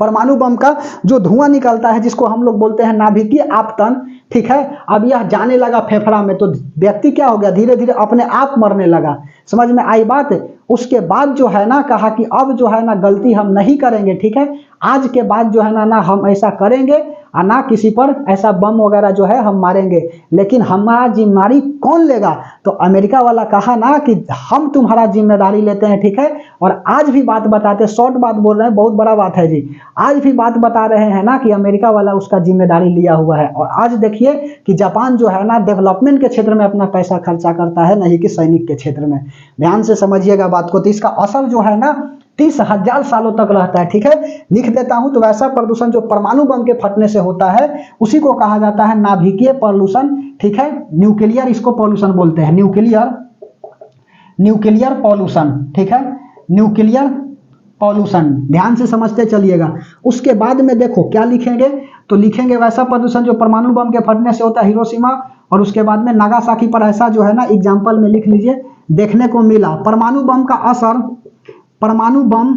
Speaker 1: परमाणु बम का जो धुआं निकलता है, जिसको हम लोग बोलते हैं नाभिकीय आपतन, ठीक है। अब यह जाने लगा फेफड़ा में, तो व्यक्ति क्या हो गया, धीरे धीरे अपने आप मरने लगा। समझ में आई बात। उसके बाद जो है ना, कहा कि अब जो है ना गलती हम नहीं करेंगे, ठीक है। आज के बाद जो है ना हम ऐसा करेंगे और ना किसी पर ऐसा बम वगैरह जो है हम मारेंगे, लेकिन हमारा जिम्मेदारी कौन लेगा। तो अमेरिका वाला कहा ना कि हम तुम्हारा जिम्मेदारी लेते हैं, ठीक है। और आज भी बात बताते, शॉर्ट बात बोल रहे हैं, बहुत बड़ा बात है जी। आज भी बात बता रहे हैं ना कि अमेरिका वाला उसका जिम्मेदारी लिया हुआ है। और आज देखिए कि जापान जो है ना डेवलपमेंट के क्षेत्र में अपना पैसा खर्चा करता है, नहीं कि सैनिक के क्षेत्र में। ध्यान से समझिएगा बात को। तो इसका असर जो है ना 30,000 सालों तक रहता है, ठीक है। लिख देता हूं। तो वैसा प्रदूषण जो परमाणु बम के फटने से होता है, उसी को कहा जाता है नाभिकीय पॉल्यूशन, ठीक है। न्यूक्लियर इसको पॉल्यूशन बोलते हैं, न्यूक्लियर पॉल्यूशन, ठीक है, न्यूक्लियर पॉल्यूशन। ध्यान से समझते चलिएगा। उसके बाद में देखो क्या लिखेंगे, तो लिखेंगे वैसा प्रदूषण जो परमाणु बम के फटने से होता है, हिरोशिमा। और उसके बाद में नागासाकी पर ऐसा जो है ना, एग्जाम्पल में लिख लीजिए, देखने को मिला। परमाणु बम का असर, परमाणु बम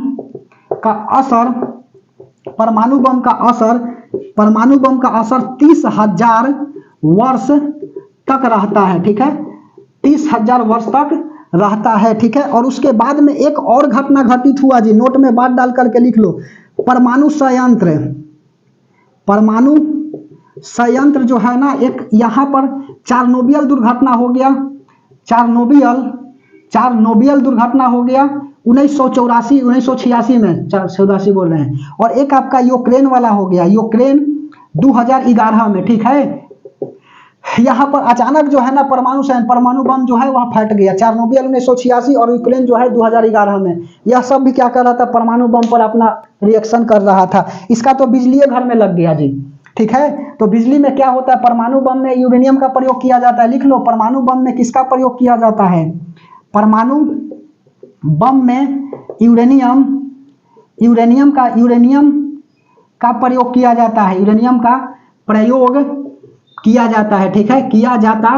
Speaker 1: का असर 30,000 वर्ष तक रहता है, ठीक है। 30,000 वर्ष तक रहता है, ठीक है। और उसके बाद में एक और घटना घटित हुआ जी, नोट में बात डाल करके लिख लो। परमाणु संयंत्र जो है ना, एक यहाँ पर चार्नोबियल दुर्घटना हो गया। चार्नोबियल दुर्घटना हो गया 1986 में, 84 बोल रहे हैं। और एक आपका यूक्रेन वाला हो गया, यूक्रेन 2011 में, ठीक है। यहाँ पर अचानक जो है ना परमाणु बम जो है वहाँ फट गया। चार्नोबियल 1986 और यूक्रेन जो है 2011 में। यह सब भी क्या कर रहा था, परमाणु बम पर अपना रिएक्शन कर रहा था। इसका तो बिजली घर में लग गया जी, ठीक है। तो बिजली में क्या होता है, परमाणु बम में यूरेनियम का प्रयोग किया जाता है। लिख लो, परमाणु बम में किसका प्रयोग किया जाता है, परमाणु बम में यूरेनियम का प्रयोग किया जाता है। यूरेनियम का प्रयोग किया जाता है, ठीक है, किया जाता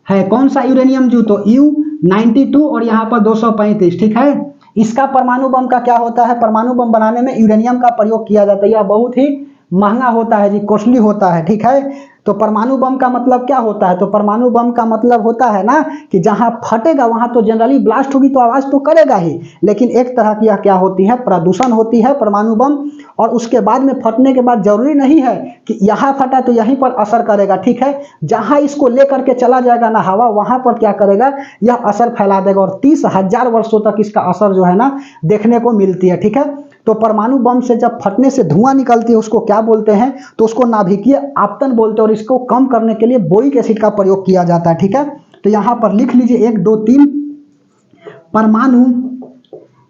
Speaker 1: है। कौन सा यूरेनियम जो, तो U-92 और यहाँ पर 235, ठीक है। इसका परमाणु बम का क्या होता है, परमाणु बम बनाने में यूरेनियम का प्रयोग किया जाता है। यह बहुत ही महंगा होता है जी, कॉस्टली होता है, ठीक है। तो परमाणु बम का मतलब क्या होता है, तो परमाणु बम का मतलब होता है ना कि जहां फटेगा वहां तो जनरली ब्लास्ट होगी तो आवाज तो करेगा ही, लेकिन एक तरह की क्या होती है, प्रदूषण होती है परमाणु बम। और उसके बाद में फटने के बाद जरूरी नहीं है कि यहाँ फटा तो यहीं पर असर करेगा, ठीक है। जहां इसको लेकर के चला जाएगा ना हवा, वहां पर क्या करेगा, यह असर फैला देगा। और 30,000 वर्षों तक इसका असर जो है ना देखने को मिलती है, ठीक है। तो परमाणु बम से जब फटने से धुआं निकलती है उसको क्या बोलते हैं, तो उसको नाभिकीय आपतन बोलते हैं। और इसको कम करने के लिए बोरिक एसिड का प्रयोग किया जाता है, ठीक है। तो यहां पर लिख लीजिए 1 2 3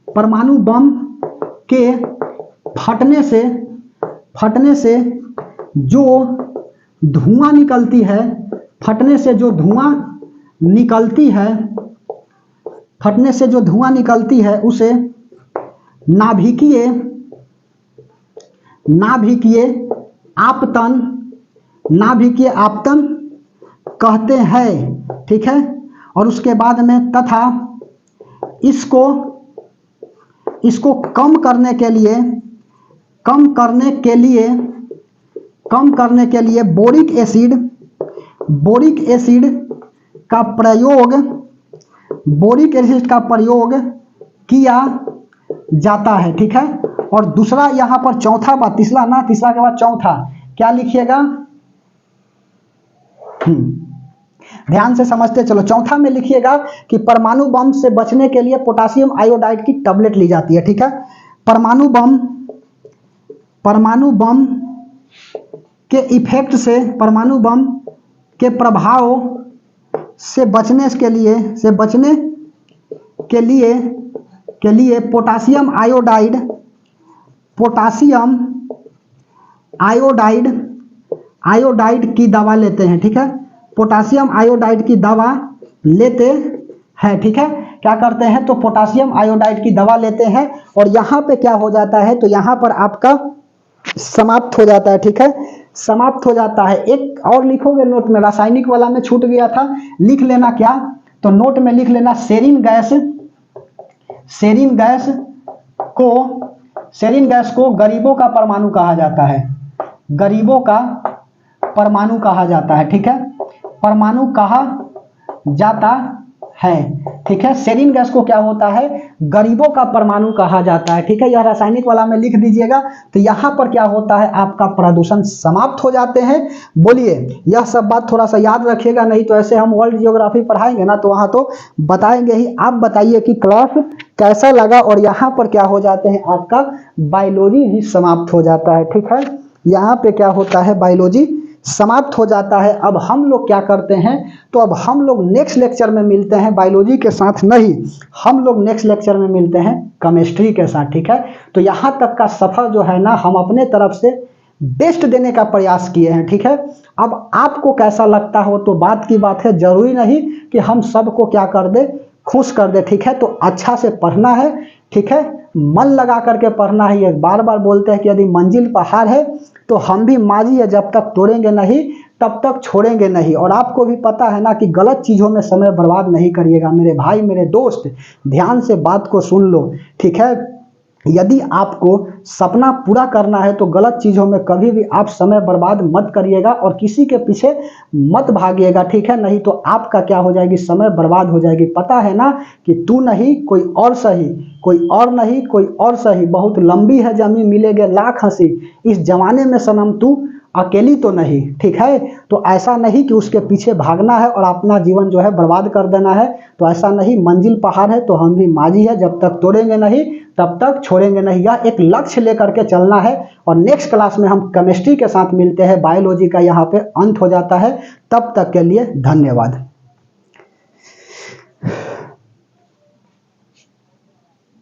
Speaker 1: परमाणु बम के फटने से जो धुआं निकलती है, उसे नाभिकीय आपतन कहते हैं, ठीक है। और उसके बाद में तथा इसको इसको कम करने के लिए बोरिक एसिड का प्रयोग किया जाता है। ठीक है, और दूसरा यहाँ पर चौथा बात, तीसरा के बाद चौथा क्या लिखिएगा, ध्यान से समझते चलो। चौथा में लिखिएगा कि परमाणु बम से बचने के लिए पोटेशियम आयोडाइड की टैबलेट ली जाती है। ठीक है, परमाणु बम के इफेक्ट से, परमाणु बम के प्रभाव से बचने के लिए पोटेशियम आयोडाइड की दवा लेते हैं। ठीक है, पोटेशियम आयोडाइड की दवा लेते हैं। ठीक है, क्या करते हैं तो पोटेशियम आयोडाइड की दवा लेते हैं, और यहाँ पे क्या हो जाता है तो यहाँ पर आपका समाप्त हो जाता है। ठीक है, समाप्त हो जाता है। एक और लिखोगे नोट में, रासायनिक वाला में छूट गया था, लिख लेना क्या, तो नोट में लिख लेना सेरीन गैस को गरीबों का परमाणु कहा जाता है, गरीबों का परमाणु कहा जाता है। ठीक है, परमाणु कहा जाता है। ठीक है, सेरीन गैस को क्या होता है, गरीबों का परमाणु कहा जाता है। ठीक है, यह रासायनिक वाला में लिख दीजिएगा। तो यहाँ पर क्या होता है, आपका प्रदूषण समाप्त हो जाते हैं। बोलिए, यह सब बात थोड़ा सा याद रखिएगा, नहीं तो ऐसे हम वर्ल्ड जियोग्राफी पढ़ाएंगे ना तो वहाँ तो बताएंगे ही। आप बताइए कि क्लास कैसा लगा, और यहाँ पर क्या हो जाते हैं, आपका बायोलॉजी ही समाप्त हो जाता है। ठीक है, यहाँ पे क्या होता है, बायोलॉजी समाप्त हो जाता है। अब हम लोग क्या करते हैं, तो अब हम लोग नेक्स्ट लेक्चर में मिलते हैं, बायोलॉजी के साथ नहीं, हम लोग नेक्स्ट लेक्चर में मिलते हैं केमिस्ट्री के साथ। ठीक है, तो यहाँ तक का सफर जो है ना, हम अपने तरफ से बेस्ट देने का प्रयास किए हैं। ठीक है, अब आपको कैसा लगता हो तो बात की बात है, जरूरी नहीं कि हम सबको क्या कर दे, खुश कर दे। ठीक है, तो अच्छा से पढ़ना है। ठीक है, मन लगा करके पढ़ना है। ये बार बार बोलते हैं कि यदि मंजिल पहाड़ है तो हम भी माजी है, जब तक तोड़ेंगे नहीं तब तक छोड़ेंगे नहीं। और आपको भी पता है ना कि गलत चीज़ों में समय बर्बाद नहीं करिएगा। मेरे भाई, मेरे दोस्त, ध्यान से बात को सुन लो। ठीक है, यदि आपको सपना पूरा करना है तो गलत चीज़ों में कभी भी आप समय बर्बाद मत करिएगा, और किसी के पीछे मत भागिएगा। ठीक है, नहीं तो आपका क्या हो जाएगी, समय बर्बाद हो जाएगी। पता है ना कि तू नहीं कोई और सही, कोई और नहीं कोई और सही, बहुत लंबी है जमीन मिलेगे लाख हंसी, इस जमाने में सनम तू अकेली तो नहीं। ठीक है, तो ऐसा नहीं कि उसके पीछे भागना है और अपना जीवन जो है बर्बाद कर देना है। तो ऐसा नहीं, मंजिल पहाड़ है तो हम भी माजी है, जब तक तोड़ेंगे नहीं तब तक छोड़ेंगे नहीं। यह एक लक्ष्य लेकर के चलना है। और नेक्स्ट क्लास में हम केमिस्ट्री के साथ मिलते हैं। बायोलॉजी का यहाँ पे अंत हो जाता है। तब तक के लिए धन्यवाद।